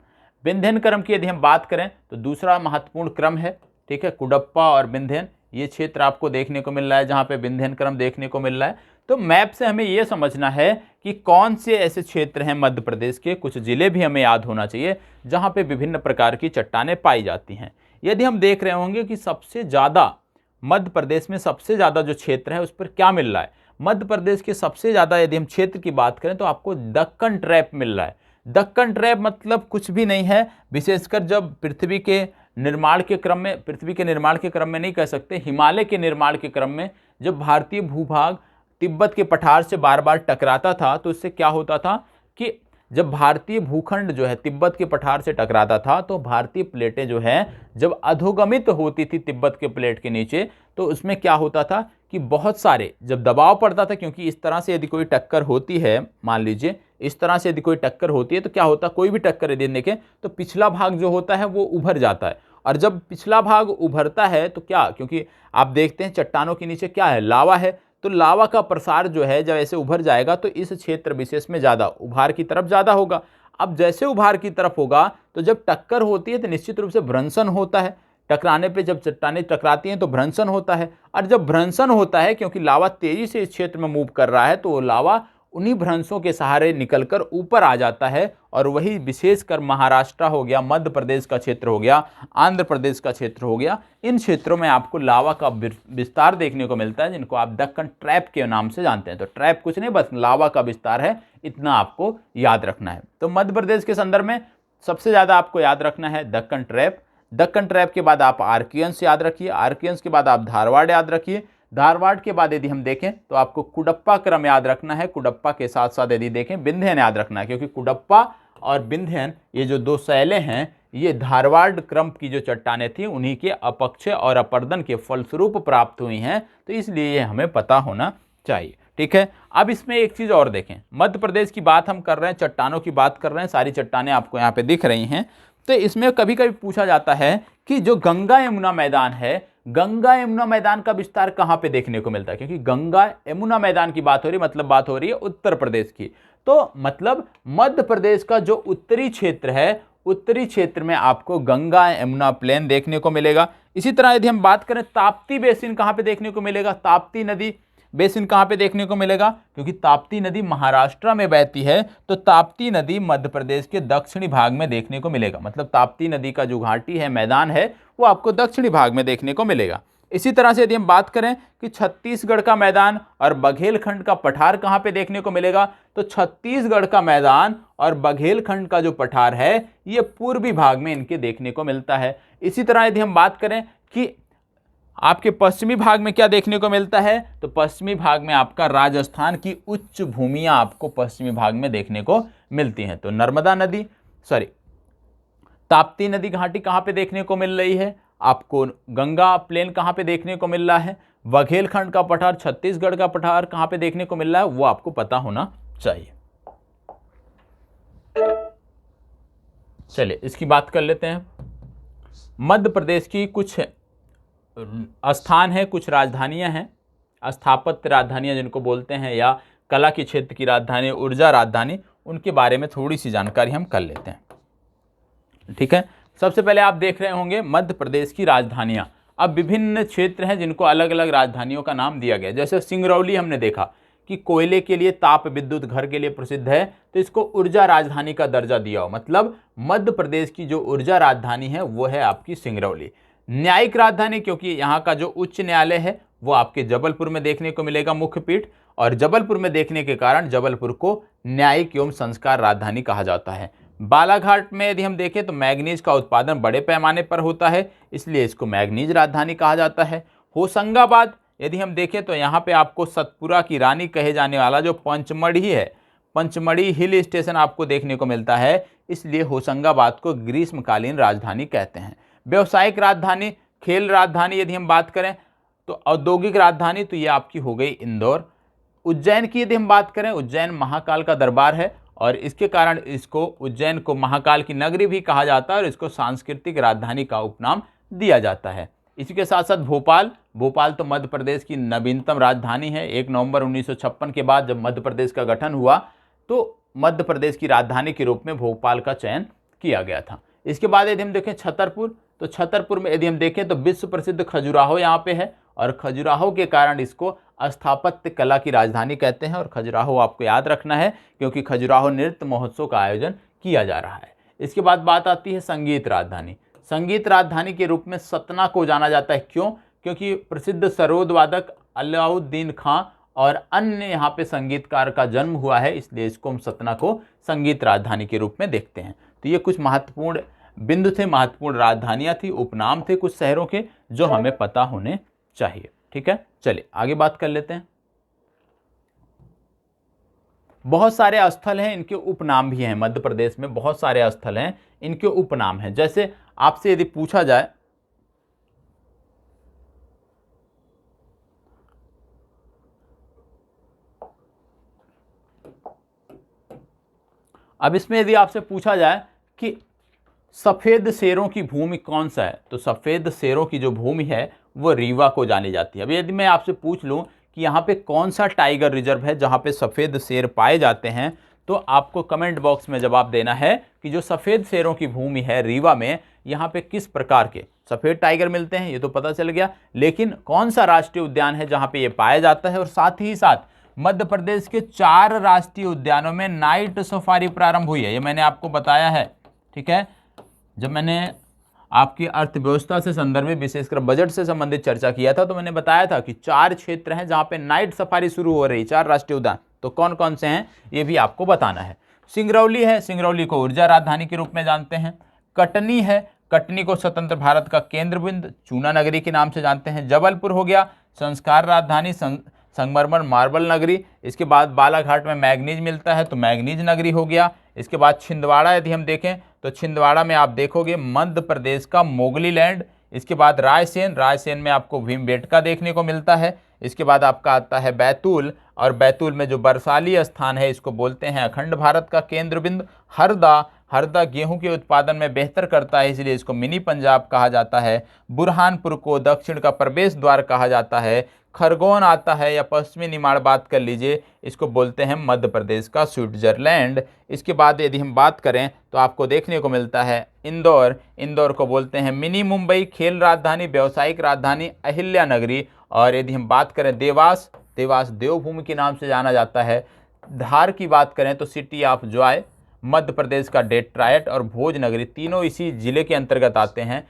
बिंधेन क्रम की यदि हम बात करें तो दूसरा महत्वपूर्ण क्रम है। ठीक है, कुडप्पा और बिंधेन ये क्षेत्र आपको देखने को मिल रहा है जहाँ पे बिंधेन क्रम देखने को मिल रहा है। तो मैप से हमें ये समझना है कि कौन से ऐसे क्षेत्र हैं मध्य प्रदेश के, कुछ जिले भी हमें याद होना चाहिए जहाँ पे विभिन्न प्रकार की चट्टानें पाई जाती हैं। यदि हम देख रहे होंगे कि सबसे ज़्यादा मध्य प्रदेश में सबसे ज़्यादा जो क्षेत्र है उस पर क्या मिल रहा है, मध्य प्रदेश के सबसे ज़्यादा यदि हम क्षेत्र की बात करें तो आपको दक्कन ट्रैप मिल रहा है। दक्कन ट्रैप मतलब कुछ भी नहीं है, विशेषकर जब पृथ्वी के निर्माण के क्रम में, पृथ्वी के निर्माण के क्रम में नहीं कह सकते, हिमालय के निर्माण के क्रम में जब भारतीय भूभाग तिब्बत के पठार से बार बार टकराता था तो इससे क्या होता था कि जब भारतीय भूखंड जो है तिब्बत के पठार से टकराता था तो भारतीय प्लेटें जो है जब अधोगमित होती थी तिब्बत के प्लेट के नीचे तो उसमें क्या होता था कि बहुत सारे जब दबाव पड़ता था, क्योंकि इस तरह से यदि कोई टक्कर होती है, मान लीजिए इस तरह से यदि कोई टक्कर होती है तो क्या होता है, कोई भी टक्कर यदि देखें तो पिछला भाग जो होता है वो उभर जाता है। और जब पिछला भाग उभरता है तो क्या, क्योंकि आप देखते हैं चट्टानों के नीचे क्या है, लावा है, तो लावा का प्रसार जो है जब ऐसे उभर जाएगा तो इस क्षेत्र विशेष में ज़्यादा उभार की तरफ ज़्यादा होगा। अब जैसे उभार की तरफ होगा तो जब टक्कर होती है तो निश्चित रूप से भ्रंशन होता है। टकराने पे जब चट्टानें टकराती हैं तो भ्रंशन होता है, और जब भ्रंशन होता है क्योंकि लावा तेजी से इस क्षेत्र में मूव कर रहा है तो लावा उन्हीं भ्रंशों के सहारे निकलकर ऊपर आ जाता है। और वही विशेषकर महाराष्ट्र हो गया, मध्य प्रदेश का क्षेत्र हो गया, आंध्र प्रदेश का क्षेत्र हो गया, इन क्षेत्रों में आपको लावा का विस्तार देखने को मिलता है जिनको आप दक्कन ट्रैप के नाम से जानते हैं। तो ट्रैप कुछ नहीं, बस लावा का विस्तार है, इतना आपको याद रखना है। तो मध्य प्रदेश के संदर्भ में सबसे ज़्यादा आपको याद रखना है दक्कन ट्रैप। दक्कन ट्रैप के बाद आप आर्कियंस याद रखिए, आर्कियंस के बाद आप धारवाड़ याद रखिए, धारवाड़ के बाद यदि हम देखें तो आपको कुडप्पा क्रम याद रखना है, कुडप्पा के साथ साथ यदि देखें बिंधेन याद रखना है, क्योंकि कुडप्पा और बिंधेन ये जो दो शैलें हैं ये धारवाड़ क्रम की जो चट्टानें थी उन्हीं के अपक्षय और अपर्दन के फलस्वरूप प्राप्त हुई हैं, तो इसलिए ये हमें पता होना चाहिए। ठीक है, अब इसमें एक चीज़ और देखें, मध्य प्रदेश की बात हम कर रहे हैं, चट्टानों की बात कर रहे हैं, सारी चट्टानें आपको यहाँ पे दिख रही हैं। तो इसमें कभी कभी पूछा जाता है कि जो गंगा यमुना मैदान है, गंगा यमुना मैदान का विस्तार कहाँ पे देखने को मिलता है, क्योंकि गंगा यमुना मैदान की बात हो रही है, मतलब बात हो रही है उत्तर प्रदेश की। तो मतलब मध्य प्रदेश का जो उत्तरी क्षेत्र है, उत्तरी क्षेत्र में आपको गंगा यमुना प्लेन देखने को मिलेगा। इसी तरह यदि हम बात करें ताप्ती बेसिन कहाँ पे देखने को मिलेगा, ताप्ती नदी बेसिन कहाँ पे देखने को मिलेगा, क्योंकि ताप्ती नदी महाराष्ट्र में बहती है तो ताप्ती नदी मध्य प्रदेश के दक्षिणी भाग में देखने को मिलेगा। मतलब ताप्ती नदी का जो घाटी है, मैदान है, वो आपको दक्षिणी भाग में देखने को मिलेगा। इसी तरह से यदि हम बात करें कि छत्तीसगढ़ का मैदान और बघेलखंड का पठार कहाँ पे देखने को मिलेगा, तो छत्तीसगढ़ का मैदान और बघेलखंड का जो पठार है ये पूर्वी भाग में इनके देखने को मिलता है। इसी तरह यदि हम बात करें कि आपके पश्चिमी भाग में क्या देखने को मिलता है, तो पश्चिमी भाग में आपका राजस्थान की उच्च भूमियां आपको पश्चिमी भाग में देखने को मिलती हैं। तो नर्मदा नदी, ताप्ती नदी घाटी कहाँ पे देखने को मिल रही है, आपको गंगा प्लेन कहाँ पे देखने को मिल रहा है, बघेलखंड का पठार, छत्तीसगढ़ का पठार कहाँ पे देखने को मिल रहा है, वो आपको पता होना चाहिए। चलिए इसकी बात कर लेते हैं। मध्य प्रदेश की कुछ स्थान है, कुछ राजधानियां हैं, स्थापत्य राजधानियां जिनको बोलते हैं, या कला के क्षेत्र की राजधानी, ऊर्जा राजधानी, उनके बारे में थोड़ी सी जानकारी हम कर लेते हैं। ठीक है, सबसे पहले आप देख रहे होंगे मध्य प्रदेश की राजधानियां। अब विभिन्न क्षेत्र हैं जिनको अलग अलग राजधानियों का नाम दिया गया। जैसे सिंगरौली हमने देखा कि कोयले के लिए, ताप विद्युत घर के लिए प्रसिद्ध है, तो इसको ऊर्जा राजधानी का दर्जा दिया हो, मतलब मध्य प्रदेश की जो ऊर्जा राजधानी है वो है आपकी सिंगरौली। न्यायिक राजधानी, क्योंकि यहाँ का जो उच्च न्यायालय है वो आपके जबलपुर में देखने को मिलेगा, मुख्य पीठ, और जबलपुर में देखने के कारण जबलपुर को न्यायिक एवं संस्कार राजधानी कहा जाता है। बालाघाट में यदि हम देखें तो मैग्नीज का उत्पादन बड़े पैमाने पर होता है, इसलिए इसको मैग्नीज राजधानी कहा जाता है। होशंगाबाद यदि हम देखें तो यहाँ पे आपको सतपुरा की रानी कहे जाने वाला जो पंचमढ़ी है, पंचमढ़ी हिल स्टेशन आपको देखने को मिलता है, इसलिए होशंगाबाद को ग्रीष्मकालीन राजधानी कहते हैं। व्यवसायिक राजधानी, खेल राजधानी यदि हम बात करें तो औद्योगिक राजधानी, तो ये आपकी हो गई इंदौर। उज्जैन की यदि हम बात करें, उज्जैन महाकाल का दरबार है और इसके कारण इसको, उज्जैन को महाकाल की नगरी भी कहा जाता है और इसको सांस्कृतिक राजधानी का उपनाम दिया जाता है। इसी के साथ साथ भोपाल, भोपाल तो मध्य प्रदेश की नवीनतम राजधानी है। 1 नवंबर 1956 के बाद जब मध्य प्रदेश का गठन हुआ तो मध्य प्रदेश की राजधानी के रूप में भोपाल का चयन किया गया था। इसके बाद यदि हम देखें छतरपुर, तो छतरपुर में यदि हम देखें तो विश्व प्रसिद्ध खजुराहो यहाँ पे है और खजुराहो के कारण इसको स्थापत्य कला की राजधानी कहते हैं। और खजुराहो आपको याद रखना है क्योंकि खजुराहो नृत्य महोत्सव का आयोजन किया जा रहा है। इसके बाद बात आती है संगीत राजधानी। संगीत राजधानी के रूप में सतना को जाना जाता है। क्यों? क्योंकि प्रसिद्ध सरोद वादक अलाउद्दीन खां और अन्य यहाँ पे संगीतकार का जन्म हुआ है, इसलिए इसको हम सतना को संगीत राजधानी के रूप में देखते हैं। तो ये कुछ महत्वपूर्ण बिंदु थे, महत्वपूर्ण राजधानियां थी, उपनाम थे कुछ शहरों के जो हमें पता होने चाहिए। ठीक है, चलिए आगे बात कर लेते हैं। बहुत सारे स्थल हैं, इनके उपनाम भी हैं। मध्य प्रदेश में बहुत सारे स्थल हैं, इनके उपनाम हैं। जैसे आपसे यदि पूछा जाए अब इसमें यदि आपसे पूछा जाए कि सफेद शेरों की भूमि कौन सा है, तो सफेद शेरों की जो भूमि है वो रीवा को जानी जाती है। अब यदि मैं आपसे पूछ लूं कि यहाँ पे कौन सा टाइगर रिजर्व है जहाँ पे सफेद शेर पाए जाते हैं, तो आपको कमेंट बॉक्स में जवाब देना है कि जो सफेद शेरों की भूमि है रीवा में, यहाँ पे किस प्रकार के सफेद टाइगर मिलते हैं, ये तो पता चल गया, लेकिन कौन सा राष्ट्रीय उद्यान है जहाँ पे ये पाया जाता है। और साथ ही साथ मध्य प्रदेश के 4 राष्ट्रीय उद्यानों में नाइट सफारी प्रारंभ हुई है, ये मैंने आपको बताया है। ठीक है, जब मैंने आपकी अर्थव्यवस्था से संदर्भित विशेषकर बजट से संबंधित चर्चा किया था तो मैंने बताया था कि 4 क्षेत्र हैं जहां पे नाइट सफारी शुरू हो रही, 4 राष्ट्रीय उद्यान, तो कौन कौन से हैं ये भी आपको बताना है। सिंगरौली है, सिंगरौली को ऊर्जा राजधानी के रूप में जानते हैं। कटनी है, कटनी को स्वतंत्र भारत का केंद्र बिंदु चूना नगरी के नाम से जानते हैं। जबलपुर हो गया संस्कार राजधानी, संगमरमर मार्बल नगरी। इसके बाद बालाघाट में मैग्नीज मिलता है तो मैग्नीज नगरी हो गया। इसके बाद छिंदवाड़ा यदि हम देखें तो छिंदवाड़ा में आप देखोगे मध्य प्रदेश का मोगली लैंड। इसके बाद रायसेन, रायसेन में आपको भीमबेटका देखने को मिलता है। इसके बाद आपका आता है बैतूल, और बैतूल में जो बरसाली स्थान है इसको बोलते हैं अखंड भारत का केंद्र बिंदु। हरदा, हरदा गेहूं के उत्पादन में बेहतर करता है इसलिए इसको मिनी पंजाब कहा जाता है। बुरहानपुर को दक्षिण का प्रवेश द्वार कहा जाता है। खरगोन आता है या पश्चिमी निमाड़ बात कर लीजिए, इसको बोलते हैं मध्य प्रदेश का स्विट्जरलैंड। इसके बाद यदि हम बात करें तो आपको देखने को मिलता है इंदौर, इंदौर को बोलते हैं मिनी मुंबई, खेल राजधानी, व्यावसायिक राजधानी अहिल्या नगरी। और यदि हम बात करें देवास, देवास देवभूमि के नाम से जाना जाता है। धार की बात करें तो city of Joy, Madhya Pradesh का डेट्रायट और भोज नगरी तीनों इसी जिले के अंतर्गत आते हैं,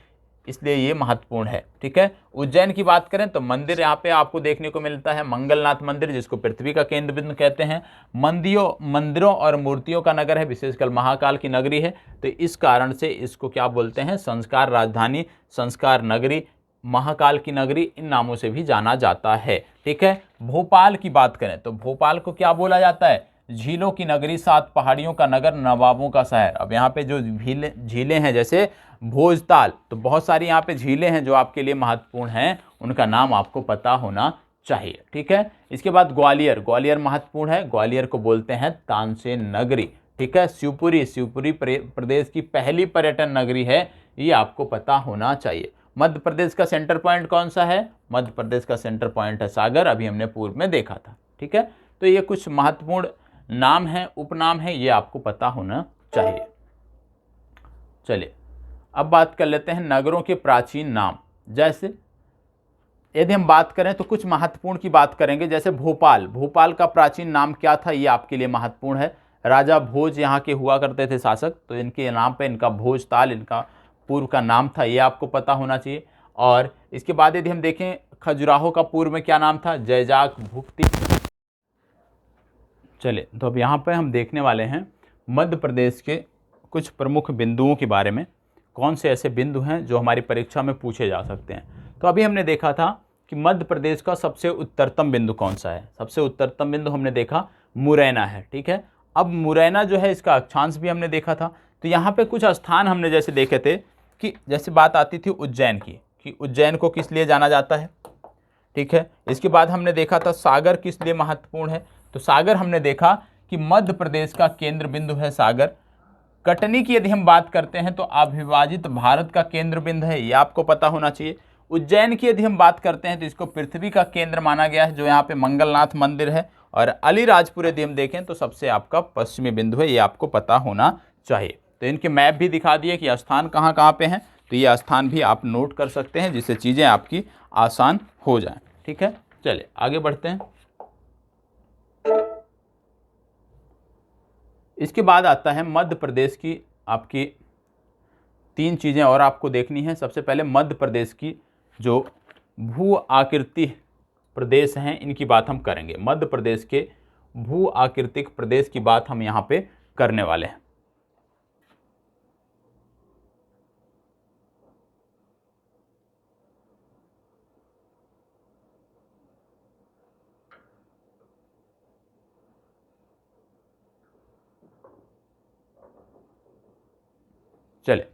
इसलिए ये महत्वपूर्ण है। ठीक है, उज्जैन की बात करें तो मंदिर यहाँ पे आपको देखने को मिलता है मंगलनाथ मंदिर, जिसको पृथ्वी का केंद्र बिंदु कहते हैं। मंदिरों और मूर्तियों का नगर है, विशेषकर महाकाल की नगरी है, तो इस कारण से इसको क्या बोलते हैं, संस्कार राजधानी, संस्कार नगरी, महाकाल की नगरी, इन नामों से भी जाना जाता है। ठीक है, भोपाल की बात करें तो भोपाल को क्या बोला जाता है, झीलों की नगरी, 7 पहाड़ियों का नगर, नवाबों का शहर। अब यहाँ पे जो झीलें हैं जैसे भोजताल, तो बहुत सारी यहाँ पे झीलें हैं जो आपके लिए महत्वपूर्ण हैं, उनका नाम आपको पता होना चाहिए। ठीक है, इसके बाद ग्वालियर, ग्वालियर महत्वपूर्ण है, ग्वालियर को बोलते हैं तानसेन नगरी। ठीक है, शिवपुरी, शिवपुरी प्रदेश की पहली पर्यटन नगरी है, ये आपको पता होना चाहिए। मध्य प्रदेश का सेंटर पॉइंट कौन सा है? मध्य प्रदेश का सेंटर पॉइंट है सागर, अभी हमने पूर्व में देखा था। ठीक है, तो ये कुछ महत्वपूर्ण नाम है, उपनाम है, ये आपको पता होना चाहिए। चलिए अब बात कर लेते हैं नगरों के प्राचीन नाम। जैसे यदि हम बात करें तो कुछ महत्वपूर्ण की बात करेंगे, जैसे भोपाल। भोपाल का प्राचीन नाम क्या था, ये आपके लिए महत्वपूर्ण है। राजा भोज यहाँ के हुआ करते थे शासक, तो इनके नाम पे इनका भोजताल इनका पूर्व का नाम था, ये आपको पता होना चाहिए। और इसके बाद यदि हम देखें खजुराहो का पूर्व में क्या नाम था? जैजाक भुक्ति। चलिए तो अब यहाँ पे हम देखने वाले हैं मध्य प्रदेश के कुछ प्रमुख बिंदुओं के बारे में, कौन से ऐसे बिंदु हैं जो हमारी परीक्षा में पूछे जा सकते हैं। तो अभी हमने देखा था कि मध्य प्रदेश का सबसे उत्तरतम बिंदु कौन सा है। सबसे उत्तरतम बिंदु हमने देखा मुरैना है। ठीक है, अब मुरैना जो है इसका अक्षांश भी हमने देखा था। तो यहाँ पे कुछ स्थान हमने जैसे देखे थे कि जैसे बात आती थी उज्जैन की, कि उज्जैन को किस लिए जाना जाता है। ठीक है, इसके बाद हमने देखा था सागर किस लिए महत्वपूर्ण है। तो सागर हमने देखा कि मध्य प्रदेश का केंद्र बिंदु है सागर। कटनी की यदि हम बात करते हैं तो अविभाजित भारत का केंद्र बिंदु है, ये आपको पता होना चाहिए। उज्जैन की यदि हम बात करते हैं तो इसको पृथ्वी का केंद्र माना गया है, जो यहाँ पे मंगलनाथ मंदिर है। और अलीराजपुर यदि हम देखें तो सबसे आपका पश्चिमी बिंदु है, ये आपको पता होना चाहिए। तो इनके मैप भी दिखा दिए कि स्थान कहाँ कहाँ पे हैं, तो ये स्थान भी आप नोट कर सकते हैं, जिससे चीज़ें आपकी आसान हो जाएं। ठीक है, चलिए आगे बढ़ते हैं। इसके बाद आता है मध्य प्रदेश की आपकी 3 चीज़ें और आपको देखनी है। सबसे पहले मध्य प्रदेश की जो भू आकृति प्रदेश हैं इनकी बात हम करेंगे। मध्य प्रदेश के भू आकृतिक प्रदेश की बात हम यहाँ पे करने वाले हैं। चले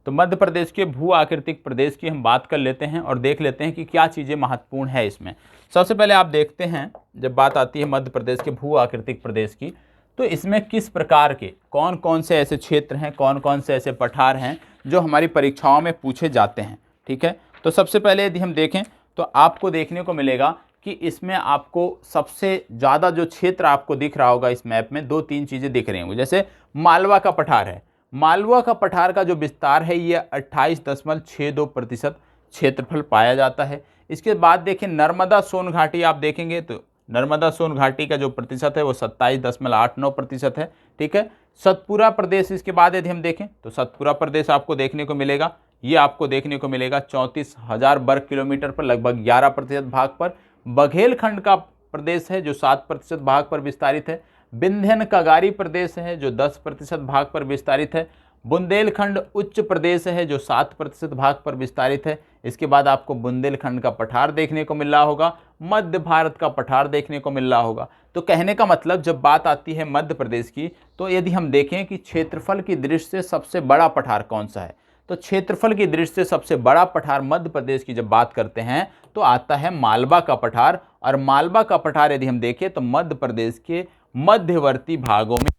तो मध्य प्रदेश के भू आकृतिक प्रदेश की हम बात कर लेते हैं और देख लेते हैं कि क्या चीज़ें महत्वपूर्ण है इसमें। सबसे पहले आप देखते हैं जब बात आती है मध्य प्रदेश के भू आकृतिक प्रदेश की, तो इसमें किस प्रकार के कौन कौन से ऐसे क्षेत्र हैं, कौन कौन से ऐसे पठार हैं जो हमारी परीक्षाओं में पूछे जाते हैं। ठीक है, तो सबसे पहले यदि हम देखें तो आपको देखने को मिलेगा कि इसमें आपको सबसे ज़्यादा जो क्षेत्र आपको दिख रहा होगा इस मैप में, 2-3 चीज़ें दिख रही होंगी। जैसे मालवा का पठार है, मालवा का पठार का जो विस्तार है ये 28.62% क्षेत्रफल पाया जाता है। इसके बाद देखें नर्मदा सोन घाटी, आप देखेंगे तो नर्मदा सोन घाटी का जो प्रतिशत है वो 27.89% है। ठीक है, सतपुरा प्रदेश इसके बाद यदि हम देखें तो सतपुरा प्रदेश आपको देखने को मिलेगा, ये आपको देखने को मिलेगा 34,000 वर्ग किलोमीटर पर, लगभग 11% भाग पर। बघेलखंड का प्रदेश है जो 7% भाग पर विस्तारित है। विंध्यन कगारी प्रदेश है जो 10% भाग पर विस्तारित है। बुंदेलखंड उच्च प्रदेश है जो 7% भाग पर विस्तारित है। इसके बाद आपको बुंदेलखंड का पठार देखने को मिल रहा होगा, मध्य भारत का पठार देखने को मिल रहा होगा। तो कहने का मतलब जब बात आती है मध्य प्रदेश की, तो यदि हम देखें कि क्षेत्रफल की दृष्टि से सबसे बड़ा पठार कौन सा है, तो क्षेत्रफल की दृष्टि से सबसे बड़ा पठार मध्य प्रदेश की जब बात करते हैं तो आता है मालवा का पठार। और मालवा का पठार यदि हम देखें तो मध्य प्रदेश के मध्यवर्ती भागों में।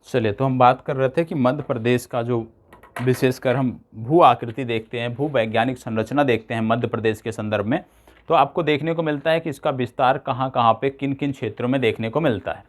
चलिए तो हम बात कर रहे थे कि मध्य प्रदेश का जो विशेषकर हम भू आकृति देखते हैं, भू वैज्ञानिक संरचना देखते हैं मध्य प्रदेश के संदर्भ में, तो आपको देखने को मिलता है कि इसका विस्तार कहाँ कहाँ पे किन किन क्षेत्रों में देखने को मिलता है।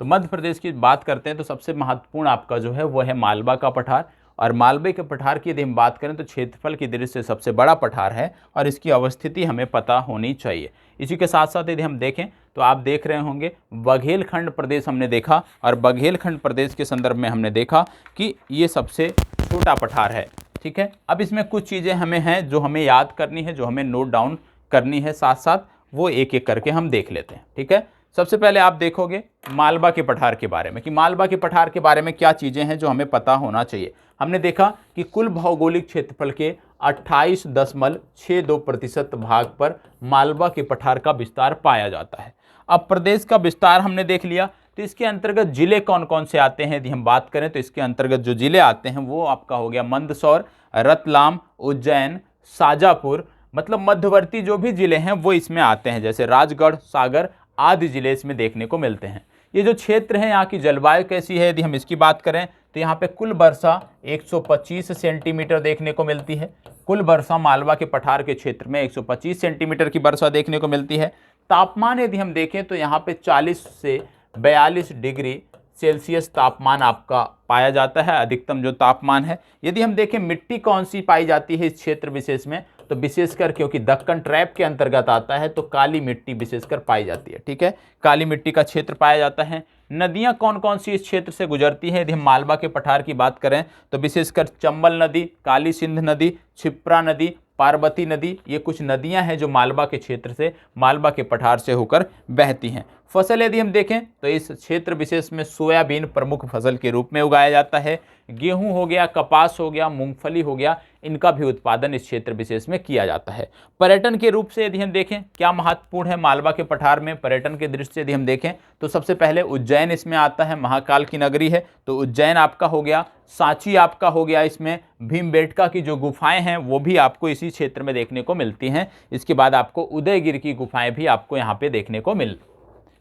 तो मध्य प्रदेश की बात करते हैं तो सबसे महत्वपूर्ण आपका जो है वो है मालवा का पठार। और मालवे के पठार की यदि हम बात करें तो क्षेत्रफल की दृष्टि से सबसे बड़ा पठार है और इसकी अवस्थिति हमें पता होनी चाहिए। इसी के साथ साथ यदि हम देखें तो आप देख रहे होंगे बघेलखंड प्रदेश हमने देखा, और बघेलखंड प्रदेश के संदर्भ में हमने देखा कि ये सबसे छोटा पठार है। ठीक है, अब इसमें कुछ चीज़ें हमें हैं जो हमें याद करनी है, जो हमें नोट डाउन करनी है, साथ साथ वो एक एक करके हम देख लेते हैं। ठीक है, सबसे पहले आप देखोगे मालवा के पठार के बारे में कि मालवा के पठार के बारे में क्या चीज़ें हैं जो हमें पता होना चाहिए। हमने देखा कि कुल भौगोलिक क्षेत्रफल के 28.62% भाग पर मालवा के पठार का विस्तार पाया जाता है। अब प्रदेश का विस्तार हमने देख लिया, तो इसके अंतर्गत जिले कौन कौन से आते हैं यदि हम बात करें तो इसके अंतर्गत जो जिले आते हैं वो आपका हो गया मंदसौर, रतलाम, उज्जैन, शाजापुर, मतलब मध्यवर्ती जो भी जिले हैं वो इसमें आते हैं। जैसे राजगढ़, सागर आदि जिले इसमें देखने को मिलते हैं। ये जो क्षेत्र है यहाँ की जलवायु कैसी है, यदि हम इसकी बात करें तो यहाँ पे कुल वर्षा 125 सेंटीमीटर देखने को मिलती है। कुल वर्षा मालवा के पठार के क्षेत्र में 125 सेंटीमीटर की वर्षा देखने को मिलती है। तापमान यदि हम देखें तो यहाँ पे 40 से 42 डिग्री सेल्सियस तापमान आपका पाया जाता है, अधिकतम जो तापमान है। यदि हम देखें मिट्टी कौन सी पाई जाती है इस क्षेत्र विशेष में, तो विशेषकर क्योंकि दक्कन ट्रैप के अंतर्गत आता है तो काली मिट्टी विशेषकर पाई जाती है। ठीक है, काली मिट्टी का क्षेत्र पाया जाता है। नदियां कौन कौन सी इस क्षेत्र से गुजरती हैं, यदि हम मालवा के पठार की बात करें तो विशेषकर चंबल नदी, काली सिंध नदी, क्षिप्रा नदी, पार्वती नदी, ये कुछ नदियां हैं जो मालवा के क्षेत्र से, मालवा के पठार से होकर बहती हैं। फसल यदि हम देखें तो इस क्षेत्र विशेष में सोयाबीन प्रमुख फसल के रूप में उगाया जाता है। गेहूं हो गया, कपास हो गया, मूंगफली हो गया, इनका भी उत्पादन इस क्षेत्र विशेष में किया जाता है। पर्यटन के रूप से यदि हम देखें क्या महत्वपूर्ण है मालवा के पठार में पर्यटन के दृष्टि से यदि हम देखें तो सबसे पहले उज्जैन इसमें आता है, महाकाल की नगरी है तो उज्जैन आपका हो गया। सांची आपका हो गया, इसमें भीमबेटका की जो गुफाएं हैं वो भी आपको इसी क्षेत्र में देखने को मिलती हैं। इसके बाद आपको उदयगिरि की गुफाएं भी आपको यहाँ पे देखने को मिल,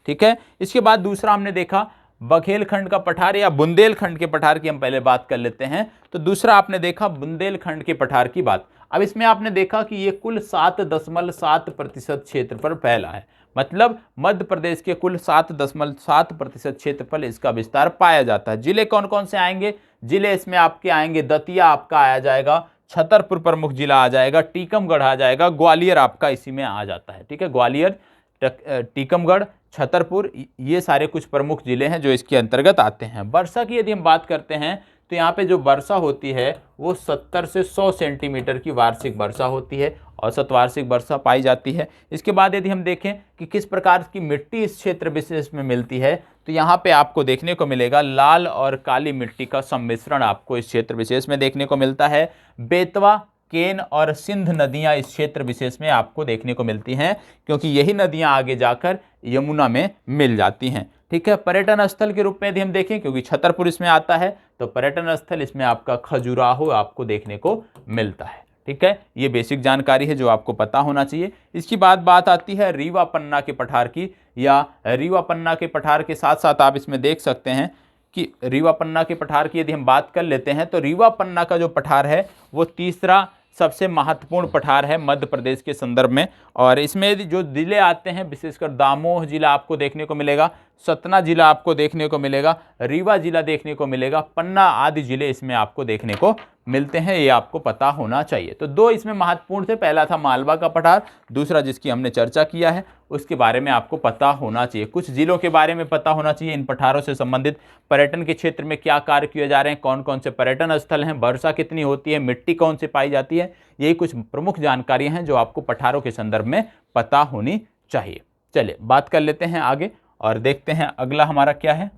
ठीक है। इसके बाद दूसरा हमने देखा बघेलखंड का पठार या बुंदेलखंड के पठार की हम पहले बात कर लेते हैं। तो दूसरा आपने देखा बुंदेलखंड के पठार की बात। अब इसमें आपने देखा कि ये कुल 7.7% क्षेत्र पर फैला है, मतलब मध्य प्रदेश के कुल 7.7% क्षेत्रफल इसका विस्तार पाया जाता है। जिले कौन कौन से आएंगे, जिले इसमें आपके आएंगे दतिया आपका आया जाएगा, छतरपुर प्रमुख जिला आ जाएगा, टीकमगढ़ आ जाएगा, ग्वालियर आपका इसी में आ जाता है। ठीक है, ग्वालियर, टीकमगढ़, छतरपुर, ये सारे कुछ प्रमुख जिले हैं जो इसके अंतर्गत आते हैं। वर्षा की यदि हम बात करते हैं तो यहाँ पे जो वर्षा होती है वो 70 से 100 सेंटीमीटर की वार्षिक वर्षा होती है, औसत वार्षिक वर्षा पाई जाती है। इसके बाद यदि हम देखें कि किस प्रकार की मिट्टी इस क्षेत्र विशेष में मिलती है तो यहाँ पे आपको देखने को मिलेगा लाल और काली मिट्टी का सम्मिश्रण आपको इस क्षेत्र विशेष में देखने को मिलता है। बेतवा, केन और सिंध नदियां इस क्षेत्र विशेष में आपको देखने को मिलती हैं, क्योंकि यही नदियां आगे जाकर यमुना में मिल जाती हैं। ठीक है, पर्यटन स्थल के रूप में यदि हम देखें, क्योंकि छतरपुर इसमें आता है तो पर्यटन स्थल इसमें आपका खजुराहो आपको देखने को मिलता है। ठीक है, ये बेसिक जानकारी है जो आपको पता होना चाहिए। इसकी बाद बात आती है रीवा पन्ना के पठार की, या रीवा पन्ना के पठार के साथ साथ आप इसमें देख सकते हैं कि रीवा पन्ना के पठार की यदि हम बात कर लेते हैं तो रीवा पन्ना का जो पठार है वो तीसरा सबसे महत्वपूर्ण पठार है मध्य प्रदेश के संदर्भ में। और इसमें जो जिले आते हैं विशेषकर दामोह जिला आपको देखने को मिलेगा, सतना जिला आपको देखने को मिलेगा, रीवा जिला देखने को मिलेगा, पन्ना आदि जिले इसमें आपको देखने को मिलते हैं, ये आपको पता होना चाहिए। तो दो इसमें महत्वपूर्ण थे, पहला था मालवा का पठार, दूसरा जिसकी हमने चर्चा किया है उसके बारे में आपको पता होना चाहिए। कुछ जिलों के बारे में पता होना चाहिए, इन पठारों से संबंधित पर्यटन के क्षेत्र में क्या कार्य किए जा रहे हैं, कौन कौन से पर्यटन स्थल हैं, वर्षा कितनी होती है, मिट्टी कौन सी पाई जाती है, यही कुछ प्रमुख जानकारियां हैं जो आपको पठारों के संदर्भ में पता होनी चाहिए। चलिए बात कर लेते हैं आगे और देखते हैं अगला हमारा क्या है।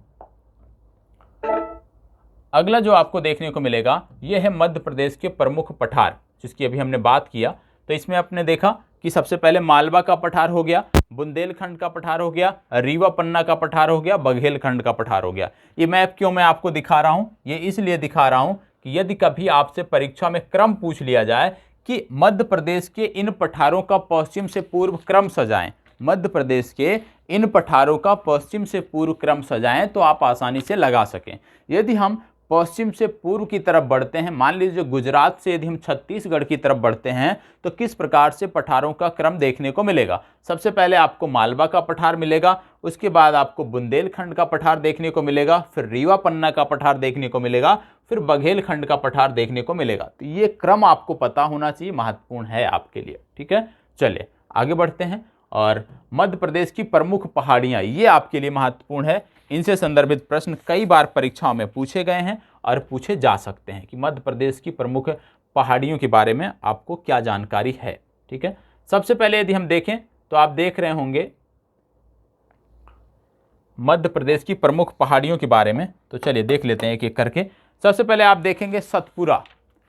अगला जो आपको देखने को मिलेगा यह है मध्य प्रदेश के प्रमुख पठार, जिसकी अभी हमने बात किया। तो इसमें आपने देखा कि सबसे पहले मालवा का पठार हो गया, बुंदेलखंड का पठार हो गया, रीवा पन्ना का पठार हो गया, बघेलखंड का पठार हो गया। ये मैप क्यों मैं आपको दिखा रहा हूं, ये इसलिए दिखा रहा हूं कि यदि कभी आपसे परीक्षा में क्रम पूछ लिया जाए कि मध्य प्रदेश के इन पठारों का पश्चिम से पूर्व क्रम सजाएं, मध्य प्रदेश के इन पठारों का पश्चिम से पूर्व क्रम सजाएं, तो आप आसानी से लगा सकें। यदि हम पश्चिम से पूर्व की तरफ बढ़ते हैं, मान लीजिए गुजरात से यदि हम छत्तीसगढ़ की तरफ बढ़ते हैं तो किस प्रकार से पठारों का क्रम देखने को मिलेगा। सबसे पहले आपको मालवा का पठार मिलेगा, उसके बाद आपको बुंदेलखंड का पठार देखने को मिलेगा, फिर रीवा पन्ना का पठार देखने को मिलेगा, फिर बघेलखंड का पठार देखने को मिलेगा। तो ये क्रम आपको पता होना चाहिए, महत्वपूर्ण है आपके लिए। ठीक है, चलिए आगे बढ़ते हैं। और मध्य प्रदेश की प्रमुख पहाड़ियाँ, ये आपके लिए महत्वपूर्ण है, इनसे संदर्भित प्रश्न कई बार परीक्षाओं में पूछे गए हैं और पूछे जा सकते हैं कि मध्य प्रदेश की प्रमुख पहाड़ियों के बारे में आपको क्या जानकारी है। ठीक है, सबसे पहले यदि हम देखें तो आप देख रहे होंगे मध्य प्रदेश की प्रमुख पहाड़ियों के बारे में, तो चलिए देख लेते हैं एक एक करके। सबसे पहले आप देखेंगे सतपुरा।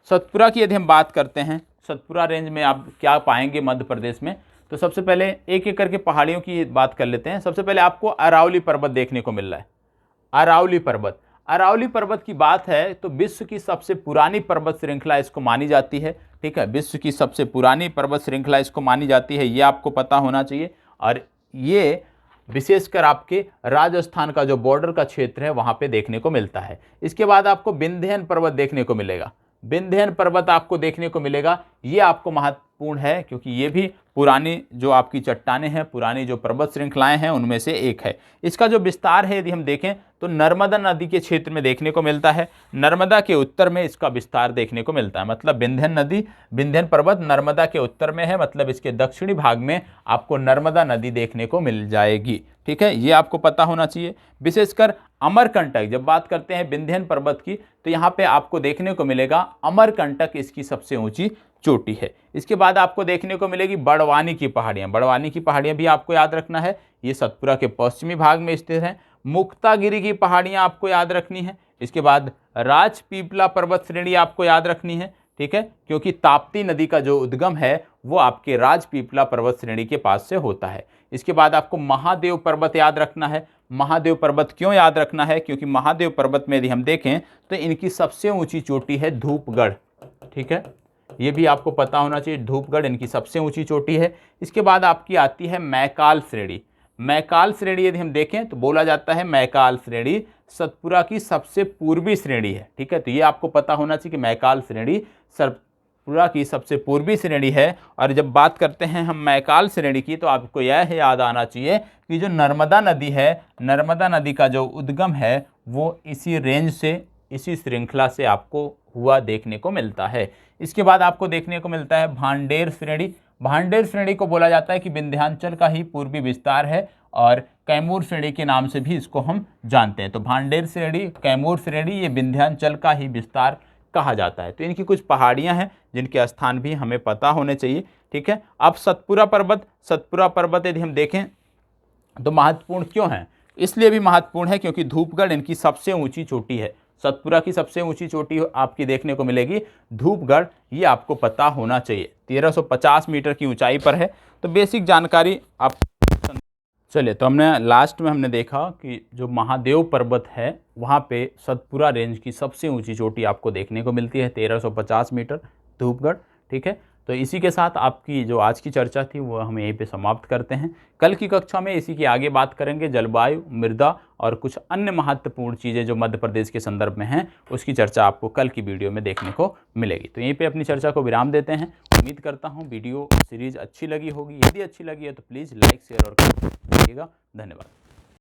सतपुरा की यदि हम बात करते हैं, सतपुरा रेंज में आप क्या पाएंगे मध्य प्रदेश में, तो सबसे पहले एक एक करके पहाड़ियों की बात कर लेते हैं। सबसे पहले आपको अरावली पर्वत देखने को मिल रहा है। अरावली पर्वत, अरावली पर्वत की बात है तो विश्व की सबसे पुरानी पर्वत श्रृंखला इसको मानी जाती है। ठीक है, विश्व की सबसे पुरानी पर्वत श्रृंखला इसको मानी जाती है, ये आपको पता होना चाहिए। और ये विशेषकर आपके राजस्थान का जो बॉर्डर का क्षेत्र है वहां पे देखने को मिलता है। इसके बाद आपको विंध्यन पर्वत देखने को मिलेगा। विंध्यन पर्वत आपको देखने को मिलेगा, ये आपको महत्वपूर्ण है क्योंकि ये भी पुरानी जो आपकी चट्टानें हैं, पुरानी जो पर्वत श्रृंखलाएं हैं उनमें से एक है। इसका जो विस्तार है यदि हम देखें तो नर्मदा नदी के क्षेत्र में देखने को मिलता है। नर्मदा के उत्तर में इसका विस्तार देखने को मिलता है, मतलब विंध्यन नदी, विंध्यन पर्वत नर्मदा के उत्तर में है, मतलब इसके दक्षिणी भाग में आपको नर्मदा नदी देखने को मिल जाएगी। ठीक है, ये आपको पता होना चाहिए। विशेषकर अमरकंटक, जब बात करते हैं विंध्यन पर्वत की तो यहाँ पे आपको देखने को मिलेगा अमरकंटक इसकी सबसे ऊंची चोटी है। इसके बाद आपको देखने को मिलेगी बड़वानी की पहाड़ियां। बड़वानी की पहाड़ियां भी आपको याद रखना है, ये सतपुरा के पश्चिमी भाग में स्थित है। मुक्तागिरी की पहाड़ियां आपको याद रखनी है। इसके बाद राजपीपला पर्वत श्रेणी आपको याद रखनी है। ठीक है, क्योंकि ताप्ती नदी का जो उद्गम है वो आपके राजपीपला पर्वत श्रेणी के पास से होता है। इसके बाद आपको महादेव पर्वत याद रखना है। महादेव पर्वत क्यों याद रखना है? क्योंकि महादेव पर्वत में यदि हम देखें तो इनकी सबसे ऊंची चोटी है धूपगढ़। ठीक है, ये भी आपको पता होना चाहिए, धूपगढ़ इनकी सबसे ऊंची चोटी है। इसके बाद आपकी आती है मैकाल श्रेणी। मैकाल श्रेणी यदि हम देखें तो बोला जाता है मैकाल श्रेणी सतपुरा की सबसे पूर्वी श्रेणी है। ठीक है, तो ये आपको पता होना चाहिए कि मैकाल श्रेणी सतपुरा की सबसे पूर्वी श्रेणी है। और जब बात करते हैं हम मैकाल श्रेणी की तो आपको यह याद आना चाहिए कि जो नर्मदा नदी है, नर्मदा नदी का जो उद्गम है वो इसी रेंज से, इसी श्रृंखला से आपको हुआ देखने को मिलता है। इसके बाद आपको देखने को मिलता है भांडेर श्रेणी। भांडेर श्रेणी को बोला जाता है कि विंध्याचल का ही पूर्वी विस्तार है और कैमूर श्रेणी के नाम से भी इसको हम जानते हैं। तो भांडेर श्रेणी, कैमूर श्रेणी, ये विंध्याचल का ही विस्तार कहा जाता है। तो इनकी कुछ पहाड़ियां हैं जिनके स्थान भी हमें पता होने चाहिए। ठीक है, अब सतपुरा पर्वत, सतपुरा पर्वत यदि हम देखें तो महत्वपूर्ण क्यों है? इसलिए भी महत्वपूर्ण है क्योंकि धूपगढ़ इनकी सबसे ऊंची चोटी है। सतपुरा की सबसे ऊंची चोटी आपकी देखने को मिलेगी धूपगढ़, ये आपको पता होना चाहिए। 1350 मीटर की ऊंचाई पर है। तो बेसिक जानकारी आप चलिए, तो हमने लास्ट में हमने देखा कि जो महादेव पर्वत है वहाँ पे सतपुरा रेंज की सबसे ऊंची चोटी आपको देखने को मिलती है 1350 मीटर, धूपगढ़। ठीक है, तो इसी के साथ आपकी जो आज की चर्चा थी वो हम यहीं पे समाप्त करते हैं। कल की कक्षा में इसी की आगे बात करेंगे, जलवायु, मृदा और कुछ अन्य महत्वपूर्ण चीज़ें जो मध्य प्रदेश के संदर्भ में हैं उसकी चर्चा आपको कल की वीडियो में देखने को मिलेगी। तो यहीं पे अपनी चर्चा को विराम देते हैं। उम्मीद करता हूँ वीडियो सीरीज अच्छी लगी होगी। यदि अच्छी लगी है तो प्लीज़ लाइक, शेयर और कमेंट करिएगा। धन्यवाद।